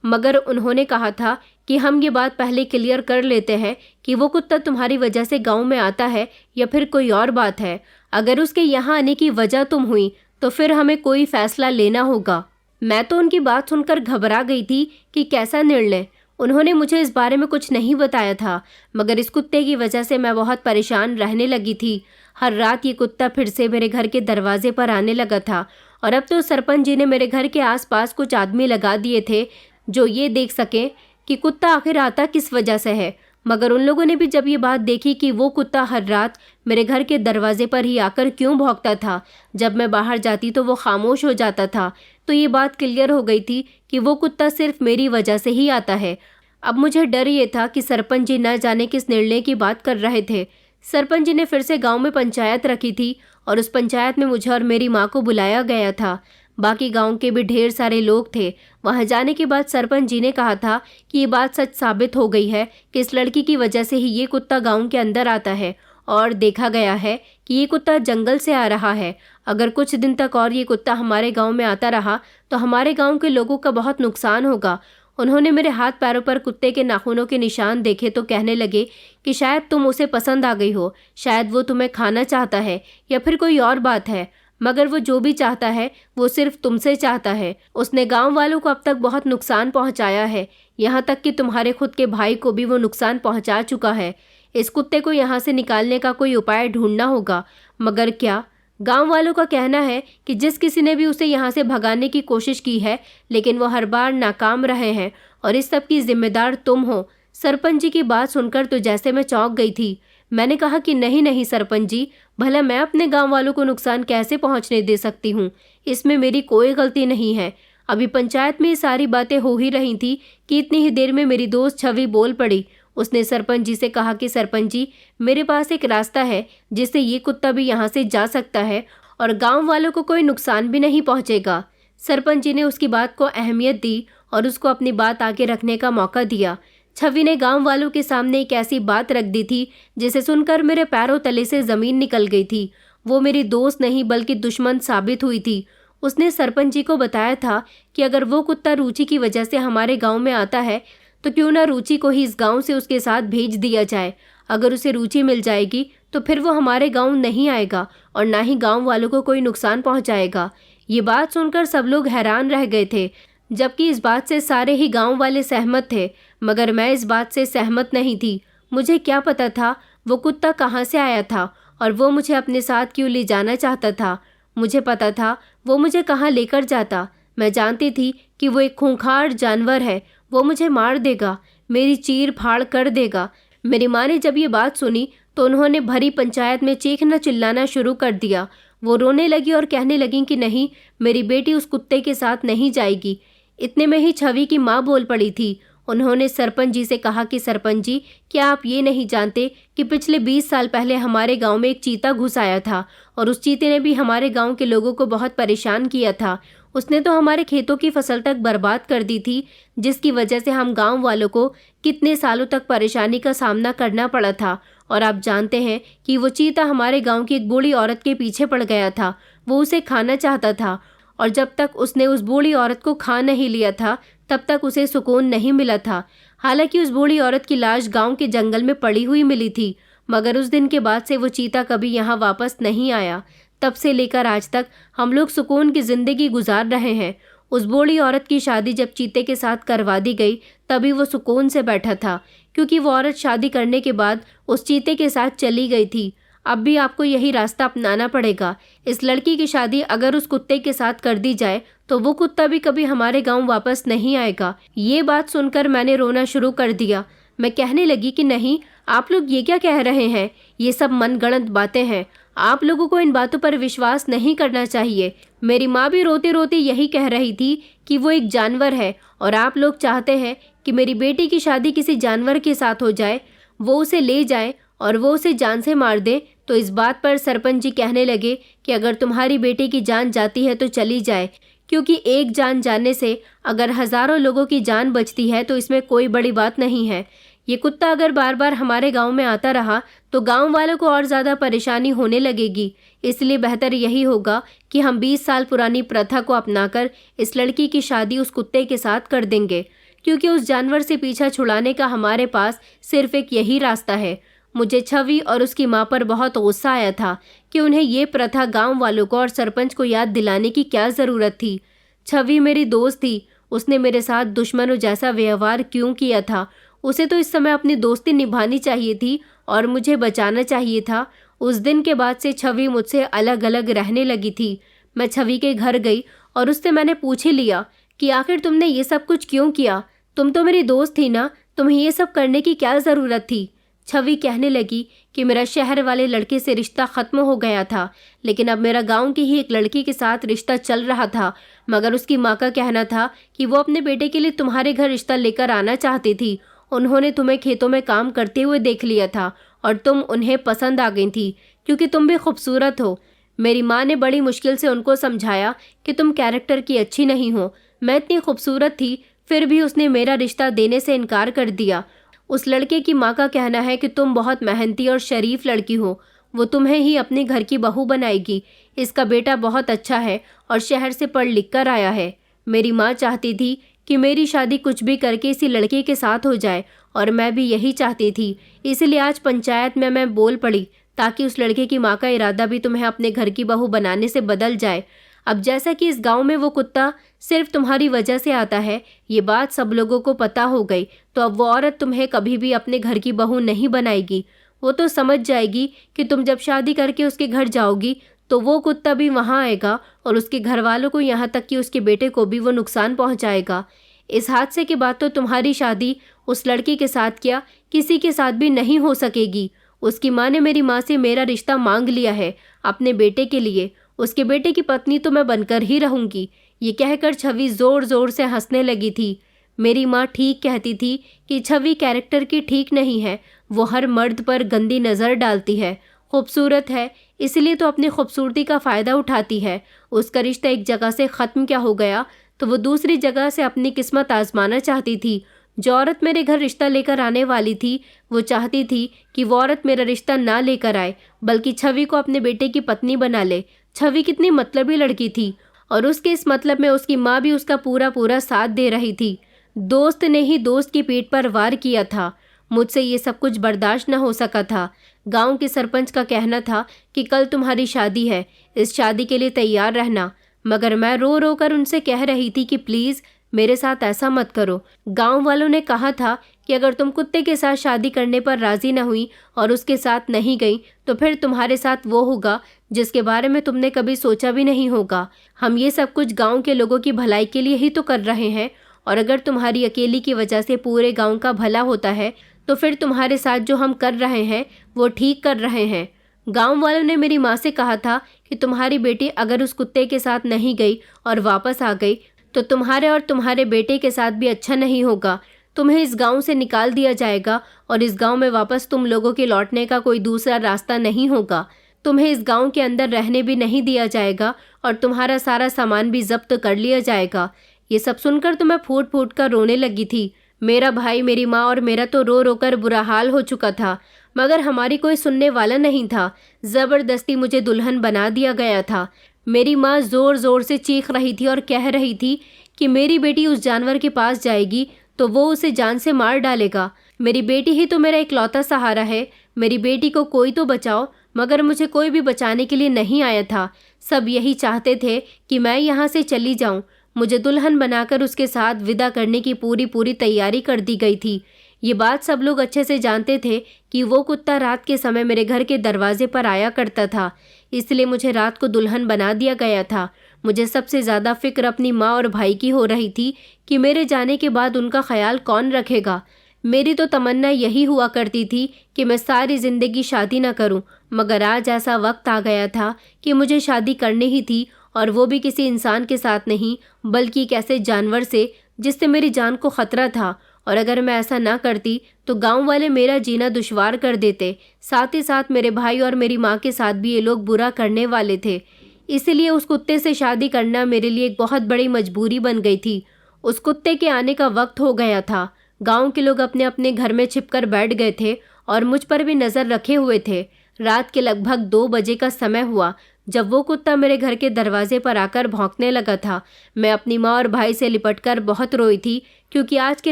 मगर उन्होंने कहा था कि हम ये बात पहले क्लियर कर लेते हैं कि वो कुत्ता तुम्हारी वजह से गांव में आता है या फिर कोई और बात है। अगर उसके यहाँ आने की वजह तुम हुई तो फिर हमें कोई फैसला लेना होगा। मैं तो उनकी बात सुनकर घबरा गई थी कि कैसा निर्णय। उन्होंने मुझे इस बारे में कुछ नहीं बताया था, मगर इस कुत्ते की वजह से मैं बहुत परेशान रहने लगी थी। हर रात ये कुत्ता फिर से मेरे घर के दरवाजे पर आने लगा था और अब तो सरपंच जी ने मेरे घर के आसपास कुछ आदमी लगा दिए थे जो ये देख सकें कि कुत्ता आखिर आता किस वजह से है। मगर उन लोगों ने भी जब ये बात देखी कि वो कुत्ता हर रात मेरे घर के दरवाजे पर ही आकर क्यों भौंकता था, जब मैं बाहर जाती तो वो खामोश हो जाता था, तो ये बात क्लियर हो गई थी कि वो कुत्ता सिर्फ मेरी वजह से ही आता है। अब मुझे डर ये था कि सरपंच जी न जाने किस निर्णय की बात कर रहे थे। सरपंच जी ने फिर से गांव में पंचायत रखी थी और उस पंचायत में मुझे और मेरी माँ को बुलाया गया था। बाकी गांव के भी ढेर सारे लोग थे। वहां जाने के बाद सरपंच जी ने कहा था कि ये बात सच साबित हो गई है कि इस लड़की की वजह से ही ये कुत्ता गांव के अंदर आता है और देखा गया है कि ये कुत्ता जंगल से आ रहा है। अगर कुछ दिन तक और ये कुत्ता हमारे गांव में आता रहा तो हमारे गांव के लोगों का बहुत नुकसान होगा। उन्होंने मेरे हाथ पैरों पर कुत्ते के नाखूनों के निशान देखे तो कहने लगे कि शायद तुम उसे पसंद आ गई हो, शायद वो तुम्हें खाना चाहता है या फिर कोई और बात है, मगर वो जो भी चाहता है वो सिर्फ तुमसे चाहता है। उसने गांव वालों को अब तक बहुत नुकसान पहुंचाया है, यहाँ तक कि तुम्हारे खुद के भाई को भी वो नुकसान पहुंचा चुका है। इस कुत्ते को यहाँ से निकालने का कोई उपाय ढूंढना होगा। मगर क्या? गांव वालों का कहना है कि जिस किसी ने भी उसे यहाँ से भगाने की कोशिश की है, लेकिन वो हर बार नाकाम रहे हैं और इस सब की जिम्मेदार तुम हो। सरपंच जी की बात सुनकर तो जैसे मैं चौंक गई थी। मैंने कहा कि नहीं नहीं सरपंच जी, भला मैं अपने गांव वालों को नुकसान कैसे पहुंचने दे सकती हूँ? इसमें मेरी कोई गलती नहीं है। अभी पंचायत में ये सारी बातें हो ही रही थी कि इतनी ही देर में मेरी दोस्त छवि बोल पड़ी। उसने सरपंच जी से कहा कि सरपंच जी, मेरे पास एक रास्ता है जिससे ये कुत्ता भी यहाँ से जा सकता है और गांव वालों को कोई नुकसान भी नहीं पहुँचेगा। सरपंच जी ने उसकी बात को अहमियत दी और उसको अपनी बात आगे रखने का मौका दिया। छवि ने गांव वालों के सामने एक ऐसी बात रख दी थी जिसे सुनकर मेरे पैरों तले से ज़मीन निकल गई थी। वो मेरी दोस्त नहीं बल्कि दुश्मन साबित हुई थी। उसने सरपंच जी को बताया था कि अगर वो कुत्ता रुचि की वजह से हमारे गांव में आता है तो क्यों ना रुचि को ही इस गांव से उसके साथ भेज दिया जाए। अगर उसे रुचि मिल जाएगी तो फिर वो हमारे गांव नहीं आएगा और ना ही गांव वालों को कोई नुकसान पहुंचाएगा। ये बात सुनकर सब लोग हैरान रह गए थे, जबकि इस बात से सारे ही गांव वाले सहमत थे, मगर मैं इस बात से सहमत नहीं थी। मुझे क्या पता था वो कुत्ता कहाँ से आया था और वो मुझे अपने साथ क्यों ले जाना चाहता था। मुझे पता था वो मुझे कहाँ लेकर जाता। मैं जानती थी कि वो एक खूंखार जानवर है, वो मुझे मार देगा, मेरी चीर फाड़ कर देगा। मेरी माँ ने जब ये बात सुनी तो उन्होंने भरी पंचायत में चीखना चिल्लाना शुरू कर दिया। वो रोने लगी और कहने लगी कि नहीं, मेरी बेटी उस कुत्ते के साथ नहीं जाएगी। इतने में ही छवि की माँ बोल पड़ी थी। उन्होंने सरपंच जी से कहा कि सरपंच जी, क्या आप ये नहीं जानते कि पिछले 20 साल पहले हमारे गांव में एक चीता घुस आया था और उस चीते ने भी हमारे गांव के लोगों को बहुत परेशान किया था। उसने तो हमारे खेतों की फसल तक बर्बाद कर दी थी, जिसकी वजह से हम गांव वालों को कितने सालों तक परेशानी का सामना करना पड़ा था। और आप जानते हैं कि वो चीता हमारे गांव की एक बूढ़ी औरत के पीछे पड़ गया था। वो उसे खाना चाहता था और जब तक उसने उस बूढ़ी औरत को खा नहीं लिया था तब तक उसे सुकून नहीं मिला था। हालांकि उस बूढ़ी औरत की लाश गांव के जंगल में पड़ी हुई मिली थी, मगर उस दिन के बाद से वो चीता कभी यहाँ वापस नहीं आया। तब से लेकर आज तक हम लोग सुकून की जिंदगी गुजार रहे हैं। उस बूढ़ी औरत की शादी जब चीते के साथ करवा दी गई तभी वो सुकून से बैठा था, क्योंकि वो औरत शादी करने के बाद उस चीते के साथ चली गई थी। अब भी आपको यही रास्ता अपनाना पड़ेगा। इस लड़की की शादी अगर उस कुत्ते के साथ कर दी जाए तो वो कुत्ता भी कभी हमारे गांव वापस नहीं आएगा। ये बात सुनकर मैंने रोना शुरू कर दिया। मैं कहने लगी कि नहीं, आप लोग ये क्या कह रहे हैं, ये सब मनगढ़ंत बातें हैं। आप लोगों को इन बातों पर विश्वास नहीं करना चाहिए। मेरी माँ भी रोते रोते यही कह रही थी कि वो एक जानवर है और आप लोग चाहते हैं कि मेरी बेटी की शादी किसी जानवर के साथ हो जाए, वो उसे ले जाए और वो उसे जान से मार दे। तो इस बात पर सरपंच जी कहने लगे कि अगर तुम्हारी बेटी की जान जाती है तो चली जाए, क्योंकि एक जान जाने से अगर हजारों लोगों की जान बचती है तो इसमें कोई बड़ी बात नहीं है। ये कुत्ता अगर बार बार हमारे गांव में आता रहा तो गांव वालों को और ज़्यादा परेशानी होने लगेगी। इसलिए बेहतर यही होगा कि हम 20 साल पुरानी प्रथा को अपनाकर इस लड़की की शादी उस कुत्ते के साथ कर देंगे, क्योंकि उस जानवर से पीछा छुड़ाने का हमारे पास सिर्फ एक यही रास्ता है। मुझे छवि और उसकी माँ पर बहुत गुस्सा आया था कि उन्हें ये प्रथा गांव वालों को और सरपंच को याद दिलाने की क्या ज़रूरत थी। छवि मेरी दोस्त थी, उसने मेरे साथ दुश्मनों जैसा व्यवहार क्यों किया था? उसे तो इस समय अपनी दोस्ती निभानी चाहिए थी और मुझे बचाना चाहिए था। उस दिन के बाद से छवि मुझसे अलग अलग रहने लगी थी। मैं छवि के घर गई और उससे मैंने पूछ ही लिया कि आखिर तुमने ये सब कुछ क्यों किया? तुम तो मेरी दोस्त थी ना, तुम्हें ये सब करने की क्या ज़रूरत थी? छवि कहने लगी कि मेरा शहर वाले लड़के से रिश्ता ख़त्म हो गया था, लेकिन अब मेरा गांव की ही एक लड़की के साथ रिश्ता चल रहा था। मगर उसकी माँ का कहना था कि वो अपने बेटे के लिए तुम्हारे घर रिश्ता लेकर आना चाहती थी। उन्होंने तुम्हें खेतों में काम करते हुए देख लिया था और तुम उन्हें पसंद आ गई थी, क्योंकि तुम भी खूबसूरत हो। मेरी माँ ने बड़ी मुश्किल से उनको समझाया कि तुम कैरेक्टर की अच्छी नहीं हो। मैं इतनी खूबसूरत थी, फिर भी उसने मेरा रिश्ता देने से इनकार कर दिया। उस लड़के की माँ का कहना है कि तुम बहुत मेहनती और शरीफ लड़की हो, वो तुम्हें ही अपने घर की बहू बनाएगी। इसका बेटा बहुत अच्छा है और शहर से पढ़ लिख कर आया है। मेरी माँ चाहती थी कि मेरी शादी कुछ भी करके इसी लड़के के साथ हो जाए और मैं भी यही चाहती थी। इसलिए आज पंचायत में मैं बोल पड़ी ताकि उस लड़के की माँ का इरादा भी तुम्हें अपने घर की बहू बनाने से बदल जाए। अब जैसा कि इस गांव में वो कुत्ता सिर्फ तुम्हारी वजह से आता है, ये बात सब लोगों को पता हो गई, तो अब वो औरत तुम्हें कभी भी अपने घर की बहू नहीं बनाएगी। वो तो समझ जाएगी कि तुम जब शादी करके उसके घर जाओगी तो वो कुत्ता भी वहाँ आएगा और उसके घर वालों को, यहाँ तक कि उसके बेटे को भी वो नुकसान पहुँचाएगा। इस हादसे के बाद तो तुम्हारी शादी उस लड़की के साथ क्या किसी के साथ भी नहीं हो सकेगी। उसकी माँ ने मेरी माँ से मेरा रिश्ता मांग लिया है अपने बेटे के लिए। उसके बेटे की पत्नी तो मैं बनकर ही रहूंगी। ये कहकर छवि जोर जोर से हंसने लगी थी। मेरी माँ ठीक कहती थी कि छवि कैरेक्टर की ठीक नहीं है, वो हर मर्द पर गंदी नज़र डालती है। खूबसूरत है इसलिए तो अपनी खूबसूरती का फ़ायदा उठाती है। उसका रिश्ता एक जगह से ख़त्म क्या हो गया तो वो दूसरी जगह से अपनी किस्मत आजमाना चाहती थी। जो औरत मेरे घर रिश्ता लेकर आने वाली थी वो चाहती थी कि वो औरत मेरा रिश्ता ना लेकर आए, बल्कि छवि को अपने बेटे की पत्नी बना ले। छवि कितनी मतलबी लड़की थी और उसके इस मतलब में उसकी माँ भी उसका पूरा पूरा साथ दे रही थी। दोस्त ने ही दोस्त की पीठ पर वार किया था। मुझसे ये सब कुछ बर्दाश्त न हो सका था। गांव के सरपंच का कहना था कि कल तुम्हारी शादी है, इस शादी के लिए तैयार रहना, मगर मैं रो रो कर उनसे कह रही थी कि प्लीज़ मेरे साथ ऐसा मत करो। गांव वालों ने कहा था कि अगर तुम कुत्ते के साथ शादी करने पर राज़ी न हुई और उसके साथ नहीं गई तो फिर तुम्हारे साथ वो होगा जिसके बारे में तुमने कभी सोचा भी नहीं होगा। हम ये सब कुछ गांव के लोगों की भलाई के लिए ही तो कर रहे हैं, और अगर तुम्हारी अकेली की वजह से पूरे गांव का भला होता है तो फिर तुम्हारे साथ जो हम कर रहे हैं वो ठीक कर रहे हैं। गांव वालों ने मेरी माँ से कहा था कि तुम्हारी बेटी अगर उस कुत्ते के साथ नहीं गई और वापस आ गई तो तुम्हारे और तुम्हारे बेटे के साथ भी अच्छा नहीं होगा। तुम्हें इस गांव से निकाल दिया जाएगा और इस गांव में वापस तुम लोगों के लौटने का कोई दूसरा रास्ता नहीं होगा। तुम्हें इस गांव के अंदर रहने भी नहीं दिया जाएगा और तुम्हारा सारा सामान भी जब्त कर लिया जाएगा। ये सब सुनकर तो मैं फूट फूट कर रोने लगी थी। मेरा भाई, मेरी माँ और मेरा तो रो रो कर बुरा हाल हो चुका था, मगर हमारी कोई सुनने वाला नहीं था। ज़बरदस्ती मुझे दुल्हन बना दिया गया था। मेरी माँ ज़ोर ज़ोर से चीख रही थी और कह रही थी कि मेरी बेटी उस जानवर के पास जाएगी तो वो उसे जान से मार डालेगा। मेरी बेटी ही तो मेरा इकलौता सहारा है, मेरी बेटी को कोई तो बचाओ। मगर मुझे कोई भी बचाने के लिए नहीं आया था। सब यही चाहते थे कि मैं यहाँ से चली जाऊँ। मुझे दुल्हन बनाकर उसके साथ विदा करने की पूरी तैयारी कर दी गई थी। ये बात सब लोग अच्छे से जानते थे कि वो कुत्ता रात के समय मेरे घर के दरवाजे पर आया करता था, इसलिए मुझे रात को दुल्हन बना दिया गया था। मुझे सबसे ज़्यादा फिक्र अपनी माँ और भाई की हो रही थी कि मेरे जाने के बाद उनका ख्याल कौन रखेगा। मेरी तो तमन्ना यही हुआ करती थी कि मैं सारी ज़िंदगी शादी न करूं, मगर आज ऐसा वक्त आ गया था कि मुझे शादी करनी ही थी, और वो भी किसी इंसान के साथ नहीं बल्कि एक ऐसे जानवर से जिससे मेरी जान को ख़तरा था। और अगर मैं ऐसा ना करती तो गांव वाले मेरा जीना दुश्वार कर देते। साथ ही साथ मेरे भाई और मेरी माँ के साथ भी ये लोग बुरा करने वाले थे। इसलिए उस कुत्ते से शादी करना मेरे लिए एक बहुत बड़ी मजबूरी बन गई थी। उस कुत्ते के आने का वक्त हो गया था। गांव के लोग अपने अपने घर में छिपकर बैठ गए थे और मुझ पर भी नज़र रखे हुए थे। रात के लगभग 2 बजे का समय हुआ जब वो कुत्ता मेरे घर के दरवाजे पर आकर भौंकने लगा था। मैं अपनी माँ और भाई से लिपटकर बहुत रोई थी, क्योंकि आज की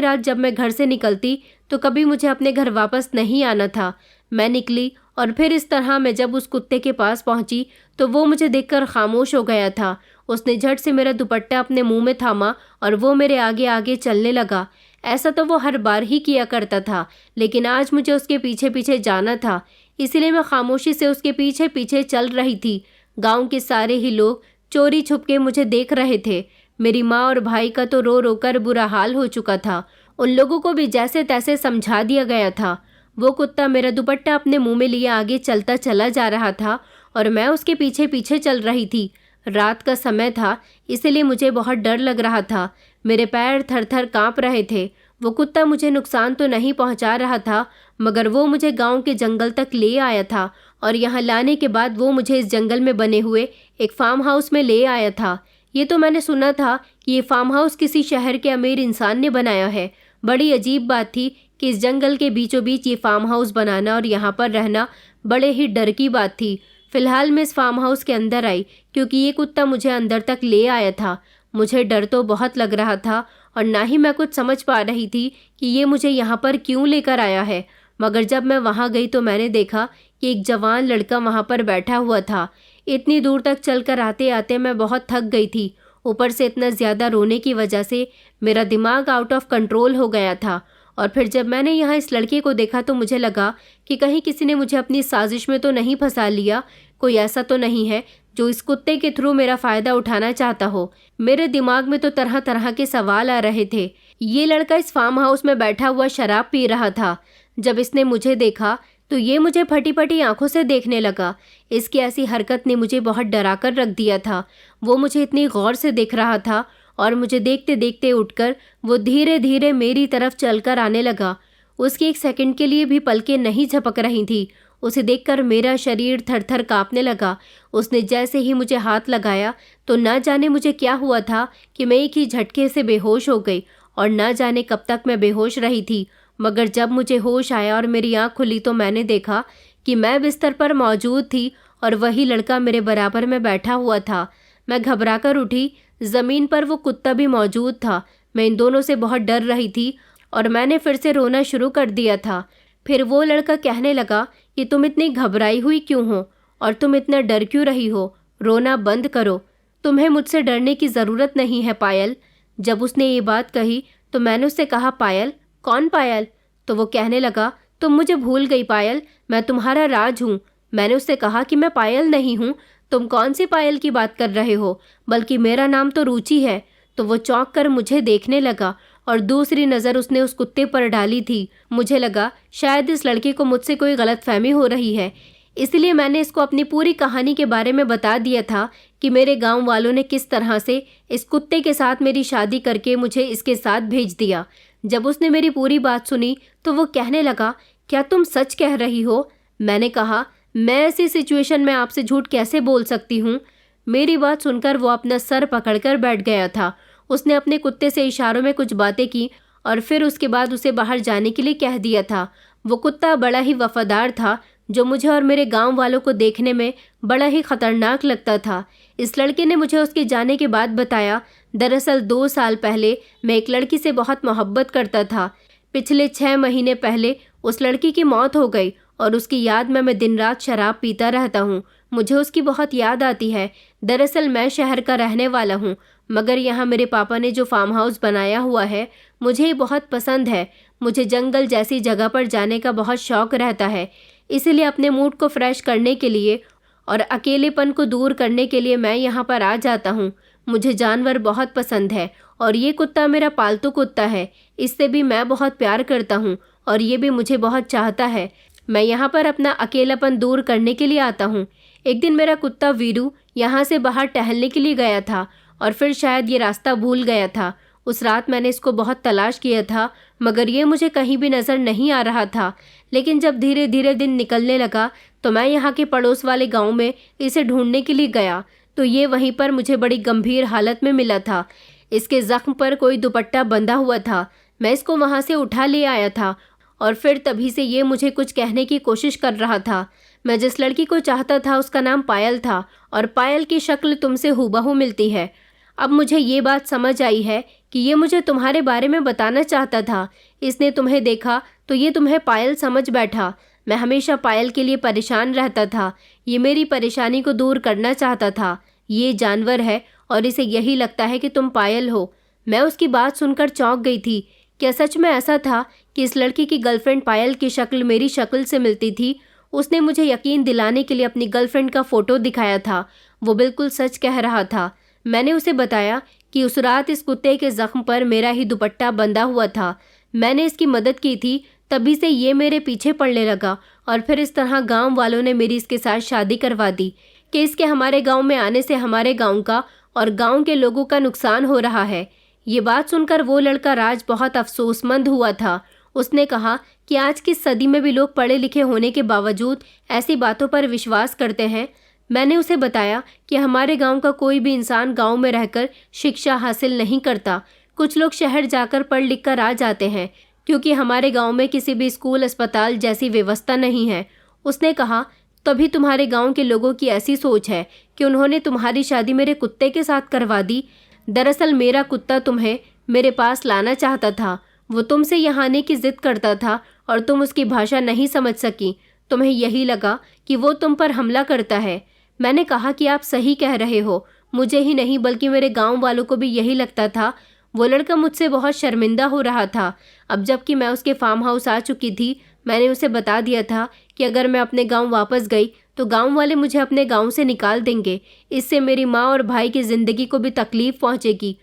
रात जब मैं घर से निकलती तो कभी मुझे अपने घर वापस नहीं आना था। मैं निकली और फिर इस तरह मैं जब उस कुत्ते के पास पहुंची तो वो मुझे देखकर खामोश हो गया था। उसने झट से मेरा दुपट्टा अपने मुंह में थामा और वो मेरे आगे आगे चलने लगा। ऐसा तो वो हर बार ही किया करता था, लेकिन आज मुझे उसके पीछे पीछे जाना था, इसलिए मैं खामोशी से उसके पीछे पीछे चल रही थी। गांव के सारे ही लोग चोरी छुप के मुझे देख रहे थे। मेरी माँ और भाई का तो रो रो कर बुरा हाल हो चुका था। उन लोगों को भी जैसे तैसे समझा दिया गया था। वो कुत्ता मेरा दुपट्टा अपने मुंह में लिए आगे चलता चला जा रहा था और मैं उसके पीछे पीछे चल रही थी। रात का समय था, इसलिए मुझे बहुत डर लग रहा था। मेरे पैर थर थर काँप रहे थे। वो कुत्ता मुझे नुकसान तो नहीं पहुंचा रहा था, मगर वो मुझे गांव के जंगल तक ले आया था और यहाँ लाने के बाद वो मुझे इस जंगल में बने हुए एक फार्म हाउस में ले आया था। ये तो मैंने सुना था कि ये फार्म हाउस किसी शहर के अमीर इंसान ने बनाया है। बड़ी अजीब बात थी कि इस जंगल के बीचों बीच ये फार्म हाउस बनाना और यहाँ पर रहना बड़े ही डर की बात थी। फिलहाल मैं इस फार्म हाउस के अंदर आई क्योंकि ये कुत्ता मुझे अंदर तक ले आया था। मुझे डर तो बहुत लग रहा था और ना ही मैं कुछ समझ पा रही थी कि ये मुझे यहाँ पर क्यों लेकर आया है। मगर जब मैं वहाँ गई तो मैंने देखा कि एक जवान लड़का वहाँ पर बैठा हुआ था। इतनी दूर तक चलकर आते आते मैं बहुत थक गई थी। ऊपर से इतना ज़्यादा रोने की वजह से मेरा दिमाग आउट ऑफ कंट्रोल हो गया था। और फिर जब मैंने यहाँ इस लड़के को देखा तो मुझे लगा कि कहीं किसी ने मुझे अपनी साजिश में तो नहीं फंसा लिया। कोई ऐसा तो नहीं है जो इस कुत्ते के थ्रू मेरा फ़ायदा उठाना चाहता हो। मेरे दिमाग में तो तरह तरह के सवाल आ रहे थे। ये लड़का इस फार्म हाउस में बैठा हुआ शराब पी रहा था। जब इसने मुझे देखा तो ये मुझे फटी फटी आंखों से देखने लगा। इसकी ऐसी हरकत ने मुझे बहुत डरा कर रख दिया था। वो मुझे इतनी गौर से देख रहा था और मुझे देखते देखते उठकर वो धीरे धीरे मेरी तरफ चलकर आने लगा। उसकी एक सेकंड के लिए भी पलकें नहीं झपक रही थी। उसे देखकर मेरा शरीर थर थर काँपने लगा। उसने जैसे ही मुझे हाथ लगाया तो ना जाने मुझे क्या हुआ था कि मैं एक ही झटके से बेहोश हो गई और ना जाने कब तक मैं बेहोश रही थी। मगर जब मुझे होश आया और मेरी आँख खुली तो मैंने देखा कि मैं बिस्तर पर मौजूद थी और वही लड़का मेरे बराबर में बैठा हुआ था। मैं घबराकर उठी। ज़मीन पर वो कुत्ता भी मौजूद था। मैं इन दोनों से बहुत डर रही थी और मैंने फिर से रोना शुरू कर दिया था। फिर वो लड़का कहने लगा कि तुम इतनी घबराई हुई क्यों हो और तुम इतना डर क्यों रही हो? रोना बंद करो। तुम्हें मुझसे डरने की ज़रूरत नहीं है पायल। जब उसने ये बात कही तो मैंने उससे कहा, पायल? कौन पायल? तो वो कहने लगा, तुम मुझे भूल गई पायल, मैं तुम्हारा राज हूँ। मैंने उससे कहा कि मैं पायल नहीं हूँ। तुम कौन सी पायल की बात कर रहे हो? बल्कि मेरा नाम तो रुचि है। तो वो चौंक कर मुझे देखने लगा और दूसरी नज़र उसने उस कुत्ते पर डाली थी। मुझे लगा शायद इस लड़के को मुझसे कोई गलतफहमी हो रही है, इसलिए मैंने इसको अपनी पूरी कहानी के बारे में बता दिया था कि मेरे गांव वालों ने किस तरह से इस कुत्ते के साथ मेरी शादी करके मुझे इसके साथ भेज दिया। जब उसने मेरी पूरी बात सुनी तो वो कहने लगा, क्या तुम सच कह रही हो? मैंने कहा, मैं ऐसी सिचुएशन में आपसे झूठ कैसे बोल सकती हूँ? मेरी बात सुनकर वो अपना सर पकड़कर बैठ गया था। उसने अपने कुत्ते से इशारों में कुछ बातें की और फिर उसके बाद उसे बाहर जाने के लिए कह दिया था। वो कुत्ता बड़ा ही वफादार था, जो मुझे और मेरे गांव वालों को देखने में बड़ा ही खतरनाक लगता था। इस लड़के ने मुझे उसके जाने के बाद बताया, दरअसल 2 साल पहले मैं एक लड़की से बहुत मोहब्बत करता था। पिछले 6 महीने पहले उस लड़की की मौत हो गई और उसकी याद में मैं दिन रात शराब पीता रहता हूँ। मुझे उसकी बहुत याद आती है। दरअसल मैं शहर का रहने वाला हूँ, मगर यहाँ मेरे पापा ने जो फार्म हाउस बनाया हुआ है मुझे ये बहुत पसंद है। मुझे जंगल जैसी जगह पर जाने का बहुत शौक रहता है, इसीलिए अपने मूड को फ्रेश करने के लिए और अकेलेपन को दूर करने के लिए मैं यहाँ पर आ जाता हूँ। मुझे जानवर बहुत पसंद है और ये कुत्ता मेरा पालतू कुत्ता है। इससे भी मैं बहुत प्यार करता हूँ और ये भी मुझे बहुत चाहता है। मैं यहाँ पर अपना अकेलापन दूर करने के लिए आता हूँ। एक दिन मेरा कुत्ता वीरू यहाँ से बाहर टहलने के लिए गया था और फिर शायद ये रास्ता भूल गया था। उस रात मैंने इसको बहुत तलाश किया था, मगर ये मुझे कहीं भी नज़र नहीं आ रहा था। लेकिन जब धीरे धीरे दिन निकलने लगा तो मैं यहाँ के पड़ोस वाले गांव में इसे ढूंढने के लिए गया तो ये वहीं पर मुझे बड़ी गंभीर हालत में मिला था। इसके जख्म पर कोई दुपट्टा बंधा हुआ था। मैं इसको वहाँ से उठा ले आया था और फिर तभी से ये मुझे कुछ कहने की कोशिश कर रहा था। मैं जिस लड़की को चाहता था उसका नाम पायल था और पायल की शक्ल तुमसे हूबहू मिलती है। अब मुझे ये बात समझ आई है कि ये मुझे तुम्हारे बारे में बताना चाहता था। इसने तुम्हें देखा तो ये तुम्हें पायल समझ बैठा। मैं हमेशा पायल के लिए परेशान रहता था। ये मेरी परेशानी को दूर करना चाहता था। ये जानवर है और इसे यही लगता है कि तुम पायल हो। मैं उसकी बात सुनकर चौंक गई थी। क्या सच में ऐसा था कि इस लड़की की गर्लफ्रेंड पायल की शक्ल मेरी शक्ल से मिलती थी? उसने मुझे यकीन दिलाने के लिए अपनी गर्लफ्रेंड का फ़ोटो दिखाया था। वो बिल्कुल सच कह रहा था। मैंने उसे बताया कि उस रात इस कुत्ते के ज़ख्म पर मेरा ही दुपट्टा बंधा हुआ था। मैंने इसकी मदद की थी, तभी से ये मेरे पीछे पड़ने लगा और फिर इस तरह गांव वालों ने मेरी इसके साथ शादी करवा दी कि इसके हमारे गांव में आने से हमारे गांव का और गांव के लोगों का नुकसान हो रहा है। ये बात सुनकर वो लड़का राज बहुत अफसोसमंद हुआ था। उसने कहा कि आज की सदी में भी लोग पढ़े लिखे होने के बावजूद ऐसी बातों पर विश्वास करते हैं। मैंने उसे बताया कि हमारे गांव का कोई भी इंसान गांव में रहकर शिक्षा हासिल नहीं करता। कुछ लोग शहर जाकर पढ़ लिख कर आ जाते हैं, क्योंकि हमारे गांव में किसी भी स्कूल अस्पताल जैसी व्यवस्था नहीं है। उसने कहा, तभी तुम्हारे गांव के लोगों की ऐसी सोच है कि उन्होंने तुम्हारी शादी मेरे कुत्ते के साथ करवा दी। दरअसल मेरा कुत्ता तुम्हें मेरे पास लाना चाहता था। वो तुमसे यहाँ आने की जिद करता था और तुम उसकी भाषा नहीं समझ सकी। तुम्हें यही लगा कि वो तुम पर हमला करता है। मैंने कहा कि आप सही कह रहे हो। मुझे ही नहीं बल्कि मेरे गांव वालों को भी यही लगता था। वो लड़का मुझसे बहुत शर्मिंदा हो रहा था। अब जबकि मैं उसके फार्म हाउस आ चुकी थी, मैंने उसे बता दिया था कि अगर मैं अपने गांव वापस गई तो गांव वाले मुझे अपने गांव से निकाल देंगे। इससे मेरी माँ और भाई की ज़िंदगी को भी तकलीफ़ पहुँचेगी।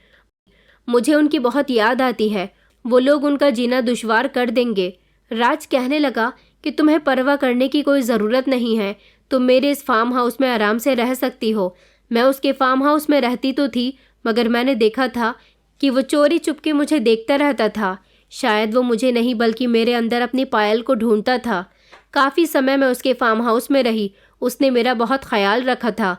मुझे उनकी बहुत याद आती है। वो लोग उनका जीना दुश्वार कर देंगे। राज कहने लगा कि तुम्हें परवाह करने की कोई ज़रूरत नहीं है। तुम मेरे इस फार्म हाउस में आराम से रह सकती हो। मैं उसके फार्म हाउस में रहती तो थी, मगर मैंने देखा था कि वो चोरी चुपके मुझे देखता रहता था। शायद वो मुझे नहीं बल्कि मेरे अंदर अपनी पायल को ढूंढता था। काफ़ी समय मैं उसके फार्म हाउस में रही। उसने मेरा बहुत ख्याल रखा था।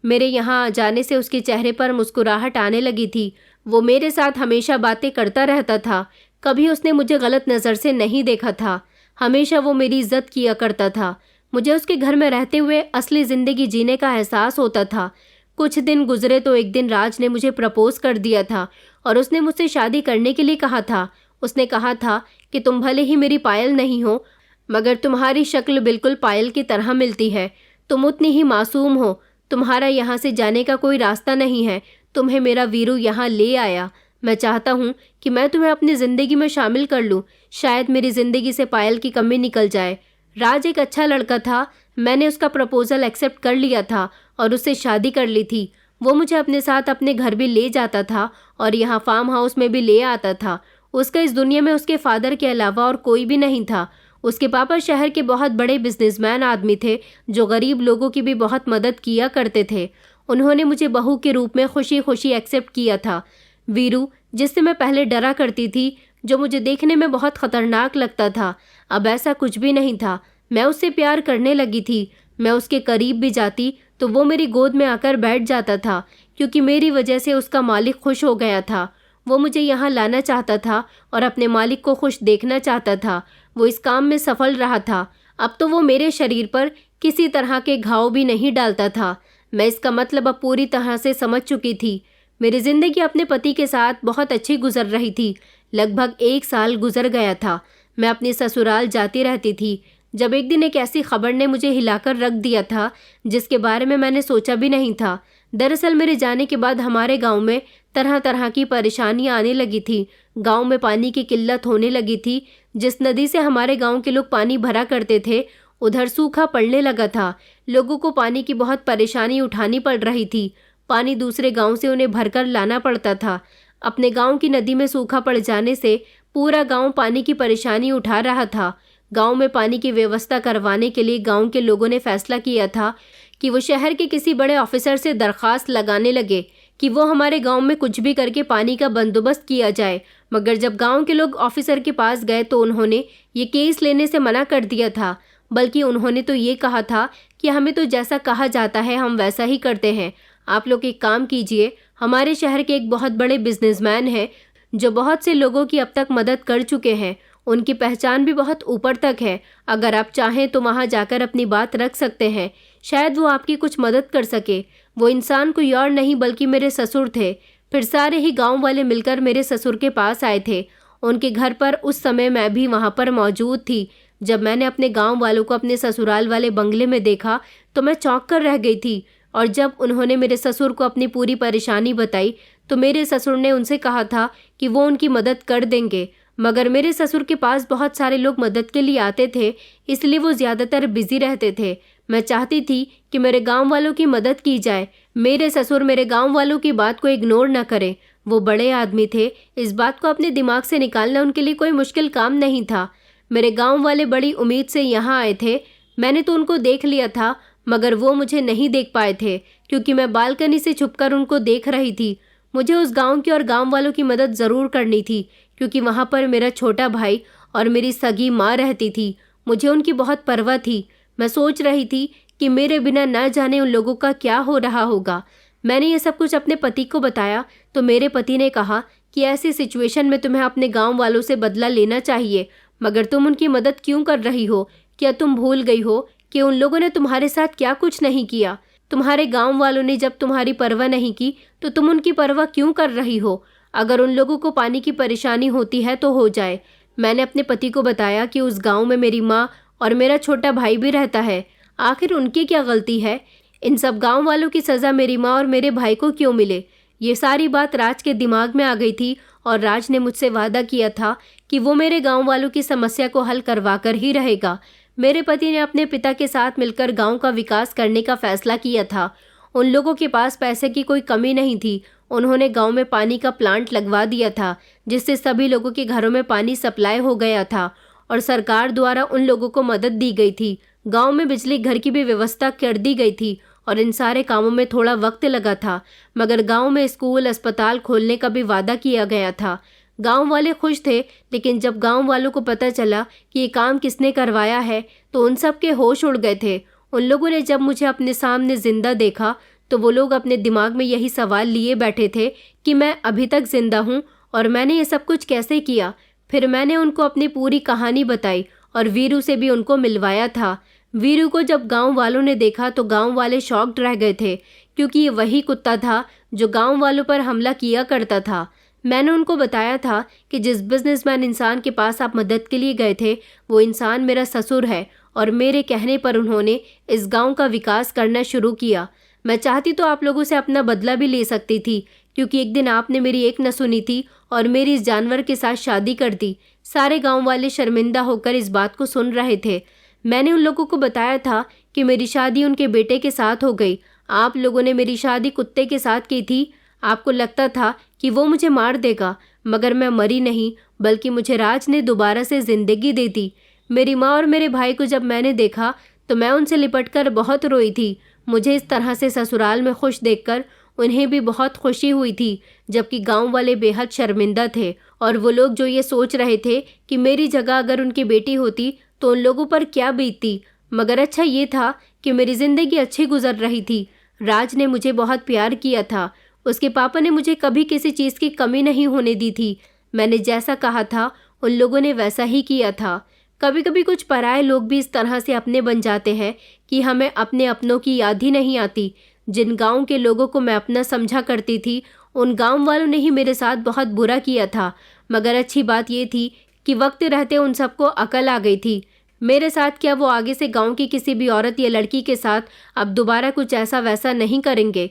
मेरे यहाँ आ जाने से उसके चेहरे पर मुस्कुराहट आने लगी थी। वो मेरे साथ हमेशा बातें करता रहता था। कभी उसने मुझे गलत नज़र से नहीं देखा था। हमेशा वो मेरी इज्जत किया करता था। मुझे उसके घर में रहते हुए असली ज़िंदगी जीने का एहसास होता था। कुछ दिन गुजरे तो एक दिन राज ने मुझे प्रपोज कर दिया था और उसने मुझसे शादी करने के लिए कहा था। उसने कहा था कि तुम भले ही मेरी पायल नहीं हो, मगर तुम्हारी शक्ल बिल्कुल पायल की तरह मिलती है। तुम उतनी ही मासूम हो। तुम्हारा यहाँ से जाने का कोई रास्ता नहीं है। तुम्हें मेरा वीरू यहाँ ले आया। मैं चाहता हूँ कि मैं तुम्हें अपनी ज़िंदगी में शामिल कर लूँ। शायद मेरी ज़िंदगी से पायल की कमी निकल जाए। राज एक अच्छा लड़का था। मैंने उसका प्रपोज़ल एक्सेप्ट कर लिया था और उससे शादी कर ली थी। वो मुझे अपने साथ अपने घर भी ले जाता था और यहाँ फार्म हाउस में भी ले आता था। उसका इस दुनिया में उसके फादर के अलावा और कोई भी नहीं था। उसके पापा शहर के बहुत बड़े बिजनेसमैन आदमी थे, जो गरीब लोगों की भी बहुत मदद किया करते थे। उन्होंने मुझे बहू के रूप में खुशी खुशी एक्सेप्ट किया था। वीरू, जिससे मैं पहले डरा करती थी, जो मुझे देखने में बहुत खतरनाक लगता था, अब ऐसा कुछ भी नहीं था। मैं उससे प्यार करने लगी थी। मैं उसके करीब भी जाती तो वो मेरी गोद में आकर बैठ जाता था, क्योंकि मेरी वजह से उसका मालिक खुश हो गया था। वो मुझे यहाँ लाना चाहता था और अपने मालिक को खुश देखना चाहता था। वो इस काम में सफल रहा था। अब तो वो मेरे शरीर पर किसी तरह के घाव भी नहीं डालता था। मैं इसका मतलब अब पूरी तरह से समझ चुकी थी। मेरी जिंदगी अपने पति के साथ बहुत अच्छी गुजर रही थी। लगभग 1 साल गुजर गया था। मैं अपनी ससुराल जाती रहती थी, जब एक दिन एक ऐसी खबर ने मुझे हिलाकर रख दिया था जिसके बारे में मैंने सोचा भी नहीं था। दरअसल मेरे जाने के बाद हमारे गांव में तरह तरह की परेशानियां आने लगी थी। गांव में पानी की किल्लत होने लगी थी। जिस नदी से हमारे गांव के लोग पानी भरा करते थे, उधर सूखा पड़ने लगा था। लोगों को पानी की बहुत परेशानी उठानी पड़ रही थी। पानी दूसरे गांव से उन्हें भरकर लाना पड़ता था। अपने गांव की नदी में सूखा पड़ जाने से पूरा गांव पानी की परेशानी उठा रहा था। गांव में पानी की व्यवस्था करवाने के लिए गांव के लोगों ने फैसला किया था कि वो शहर के किसी बड़े ऑफिसर से दरखास्त लगाने लगे कि वो हमारे गांव में कुछ भी करके पानी का बंदोबस्त किया जाए। मगर जब गांव के लोग ऑफिसर के पास गए तो उन्होंने ये केस लेने से मना कर दिया था। बल्कि उन्होंने तो ये कहा था कि हमें तो जैसा कहा जाता है हम वैसा ही करते हैं। आप लोग एक काम कीजिए, हमारे शहर के एक बहुत बड़े बिजनेसमैन हैं जो बहुत से लोगों की अब तक मदद कर चुके हैं। उनकी पहचान भी बहुत ऊपर तक है। अगर आप चाहें तो वहां जाकर अपनी बात रख सकते हैं। शायद वो आपकी कुछ मदद कर सके। वो इंसान कोई और नहीं बल्कि मेरे ससुर थे। फिर सारे ही गांव वाले मिलकर मेरे ससुर के पास आए थे। उनके घर पर उस समय मैं भी वहां पर मौजूद थी। जब मैंने अपने गांव वालों को अपने ससुराल वाले बंगले में देखा तो मैं चौंक कर रह गई थी। और जब उन्होंने मेरे ससुर को अपनी पूरी परेशानी बताई तो मेरे ससुर ने उनसे कहा था कि वो उनकी मदद कर देंगे। मगर मेरे ससुर के पास बहुत सारे लोग मदद के लिए आते थे, इसलिए वो ज़्यादातर बिजी रहते थे। मैं चाहती थी कि मेरे गांव वालों की मदद की जाए। मेरे ससुर मेरे गांव वालों की बात को इग्नोर न करें। वो बड़े आदमी थे। इस बात को अपने दिमाग से निकालना उनके लिए कोई मुश्किल काम नहीं था। मेरे गांव वाले बड़ी उम्मीद से यहाँ आए थे। मैंने तो उनको देख लिया था, मगर वो मुझे नहीं देख पाए थे, क्योंकि मैं बालकनी से छुपकर उनको देख रही थी। मुझे उस गांव की और गांव वालों की मदद ज़रूर करनी थी, क्योंकि वहाँ पर मेरा छोटा भाई और मेरी सगी माँ रहती थी। मुझे उनकी बहुत परवाह थी। मैं सोच रही थी कि मेरे बिना न जाने उन लोगों का क्या हो रहा होगा। मैंने ये सब कुछ अपने पति को बताया तो मेरे पति ने कहा कि ऐसी सिचुएशन में तुम्हें अपने गांव वालों से बदला लेना चाहिए, मगर तुम उनकी मदद क्यों कर रही हो? क्या तुम भूल गई हो कि उन लोगों ने तुम्हारे साथ क्या कुछ नहीं किया? तुम्हारे गांव वालों ने जब तुम्हारी परवाह नहीं की तो तुम उनकी परवाह क्यों कर रही हो? अगर उन लोगों को पानी की परेशानी होती है तो हो जाए। मैंने अपने पति को बताया कि उस गांव में मेरी माँ और मेरा छोटा भाई भी रहता है। आखिर उनकी क्या गलती है? इन सब गांव वालों की सज़ा मेरी माँ और मेरे भाई को क्यों मिले? ये सारी बात राज के दिमाग में आ गई थी और राज ने मुझसे वादा किया था कि वो मेरे गांव वालों की समस्या को हल करवा कर ही रहेगा। मेरे पति ने अपने पिता के साथ मिलकर गांव का विकास करने का फैसला किया था। उन लोगों के पास पैसे की कोई कमी नहीं थी। उन्होंने गांव में पानी का प्लांट लगवा दिया था, जिससे सभी लोगों के घरों में पानी सप्लाई हो गया था और सरकार द्वारा उन लोगों को मदद दी गई थी। गांव में बिजली घर की भी व्यवस्था कर दी गई थी और इन सारे कामों में थोड़ा वक्त लगा था। मगर गांव में स्कूल अस्पताल खोलने का भी वादा किया गया था। गांव वाले खुश थे, लेकिन जब गांव वालों को पता चला कि ये काम किसने करवाया है तो उन सब के होश उड़ गए थे। उन लोगों ने जब मुझे अपने सामने जिंदा देखा तो वो लोग अपने दिमाग में यही सवाल लिए बैठे थे कि मैं अभी तक जिंदा हूँ और मैंने ये सब कुछ कैसे किया। फिर मैंने उनको अपनी पूरी कहानी बताई और वीरू से भी उनको मिलवाया था। वीरू को जब गांव वालों ने देखा तो गांव वाले शॉक्ड रह गए थे, क्योंकि ये वही कुत्ता था जो गांव वालों पर हमला किया करता था। मैंने उनको बताया था कि जिस बिजनेसमैन इंसान के पास आप मदद के लिए गए थे वो इंसान मेरा ससुर है और मेरे कहने पर उन्होंने इस गांव का विकास करना शुरू किया। मैं चाहती तो आप लोगों से अपना बदला भी ले सकती थी, क्योंकि एक दिन आपने मेरी एक न सुनी थी और मेरी इस जानवर के साथ शादी कर दी। सारे गांव वाले शर्मिंदा होकर इस बात को सुन रहे थे। मैंने उन लोगों को बताया था कि मेरी शादी उनके बेटे के साथ हो गई। आप लोगों ने मेरी शादी कुत्ते के साथ की थी। आपको लगता था कि वो मुझे मार देगा, मगर मैं मरी नहीं, बल्कि मुझे राज ने दोबारा से जिंदगी दे दी। मेरी माँ और मेरे भाई को जब मैंने देखा तो मैं उनसे लिपटकर बहुत रोई थी। मुझे इस तरह से ससुराल में खुश देखकर उन्हें भी बहुत खुशी हुई थी, जबकि गांव वाले बेहद शर्मिंदा थे और वो लोग जो ये सोच रहे थे कि मेरी जगह अगर उनकी बेटी होती तो उन लोगों पर क्या बीतती। मगर अच्छा ये था कि मेरी ज़िंदगी अच्छी गुजर रही थी। राज ने मुझे बहुत प्यार किया था। उसके पापा ने मुझे कभी किसी चीज़ की कमी नहीं होने दी थी। मैंने जैसा कहा था उन लोगों ने वैसा ही किया था। कभी कभी कुछ पराये लोग भी इस तरह से अपने बन जाते हैं कि हमें अपने अपनों की याद ही नहीं आती। जिन गांव के लोगों को मैं अपना समझा करती थी उन गांव वालों ने ही मेरे साथ बहुत बुरा किया था। मगर अच्छी बात ये थी कि वक्त रहते उन सबको अकल आ गई थी। मेरे साथ क्या, वो आगे से गांव की किसी भी औरत या लड़की के साथ अब दोबारा कुछ ऐसा वैसा नहीं करेंगे।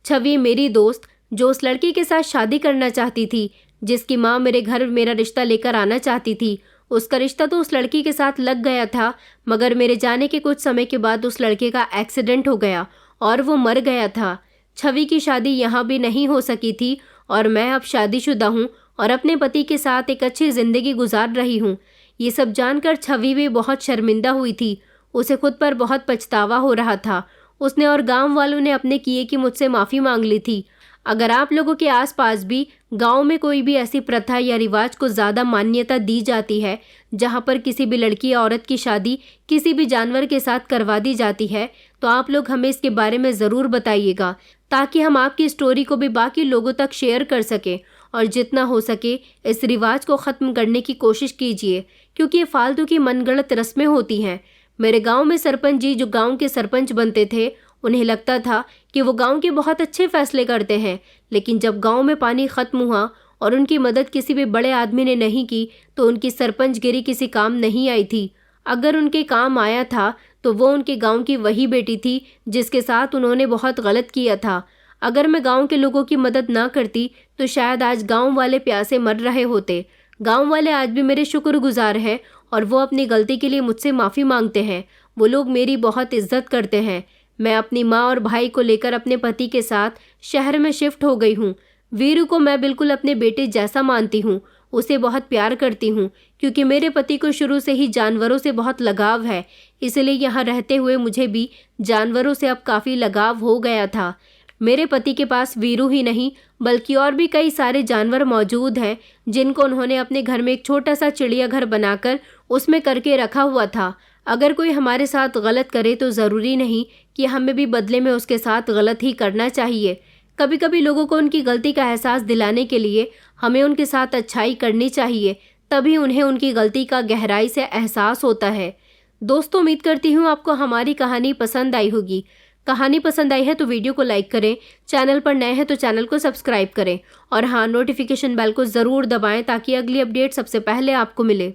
छवि मेरी दोस्त, जो उस लड़की के साथ शादी करना चाहती थी, जिसकी माँ मेरे घर मेरा रिश्ता लेकर आना चाहती थी, उसका रिश्ता तो उस लड़की के साथ लग गया था। मगर मेरे जाने के कुछ समय के बाद उस लड़के का एक्सीडेंट हो गया और वो मर गया था। छवि की शादी यहाँ भी नहीं हो सकी थी और मैं अब शादीशुदा हूँ और अपने पति के साथ एक अच्छी ज़िंदगी गुजार रही हूँ। ये सब जानकर छवि भी बहुत शर्मिंदा हुई थी। उसे खुद पर बहुत पछतावा हो रहा था। उसने और गांव वालों ने अपने किए की मुझसे माफ़ी मांग ली थी। अगर आप लोगों के आसपास भी गांव में कोई भी ऐसी प्रथा या रिवाज को ज़्यादा मान्यता दी जाती है जहां पर किसी भी लड़की या औरत की शादी किसी भी जानवर के साथ करवा दी जाती है, तो आप लोग हमें इसके बारे में ज़रूर बताइएगा, ताकि हम आपकी स्टोरी को भी बाकी लोगों तक शेयर कर सकें। और जितना हो सके इस रिवाज को ख़त्म करने की कोशिश कीजिए, क्योंकि ये फालतू की मनगढ़ंत रस्में होती हैं। मेरे गांव में सरपंच जी जो गांव के सरपंच बनते थे, उन्हें लगता था कि वो गांव के बहुत अच्छे फैसले करते हैं। लेकिन जब गांव में पानी ख़त्म हुआ और उनकी मदद किसी भी बड़े आदमी ने नहीं की, तो उनकी सरपंचगिरी किसी काम नहीं आई थी। अगर उनके काम आया था तो वो उनके गांव की वही बेटी थी जिसके साथ उन्होंने बहुत गलत किया था। अगर मैं गांव के लोगों की मदद ना करती तो शायद आज गांव वाले प्यासे मर रहे होते। गांव वाले आज भी मेरे शुक्रगुजार हैं और वो अपनी गलती के लिए मुझसे माफ़ी मांगते हैं। वो लोग मेरी बहुत इज्जत करते हैं। मैं अपनी माँ और भाई को लेकर अपने पति के साथ शहर में शिफ्ट हो गई हूँ। वीरू को मैं बिल्कुल अपने बेटे जैसा मानती हूँ। उसे बहुत प्यार करती हूँ, क्योंकि मेरे पति को शुरू से ही जानवरों से बहुत लगाव है। इसलिए यहाँ रहते हुए मुझे भी जानवरों से अब काफ़ी लगाव हो गया था। मेरे पति के पास वीरू ही नहीं बल्कि और भी कई सारे जानवर मौजूद हैं, जिनको उन्होंने अपने घर में एक छोटा सा चिड़ियाघर बनाकर उसमें करके रखा हुआ था। अगर कोई हमारे साथ गलत करे तो ज़रूरी नहीं कि हमें भी बदले में उसके साथ गलत ही करना चाहिए। कभी कभी लोगों को उनकी गलती का एहसास दिलाने के लिए हमें उनके साथ अच्छाई करनी चाहिए, तभी उन्हें उनकी गलती का गहराई से एहसास होता है। दोस्तों, उम्मीद करती हूँ आपको हमारी कहानी पसंद आई होगी। कहानी पसंद आई है तो वीडियो को लाइक करें, चैनल पर नए हैं तो चैनल को सब्सक्राइब करें और हाँ, नोटिफिकेशन बेल को ज़रूर दबाएं ताकि अगली अपडेट सबसे पहले आपको मिले।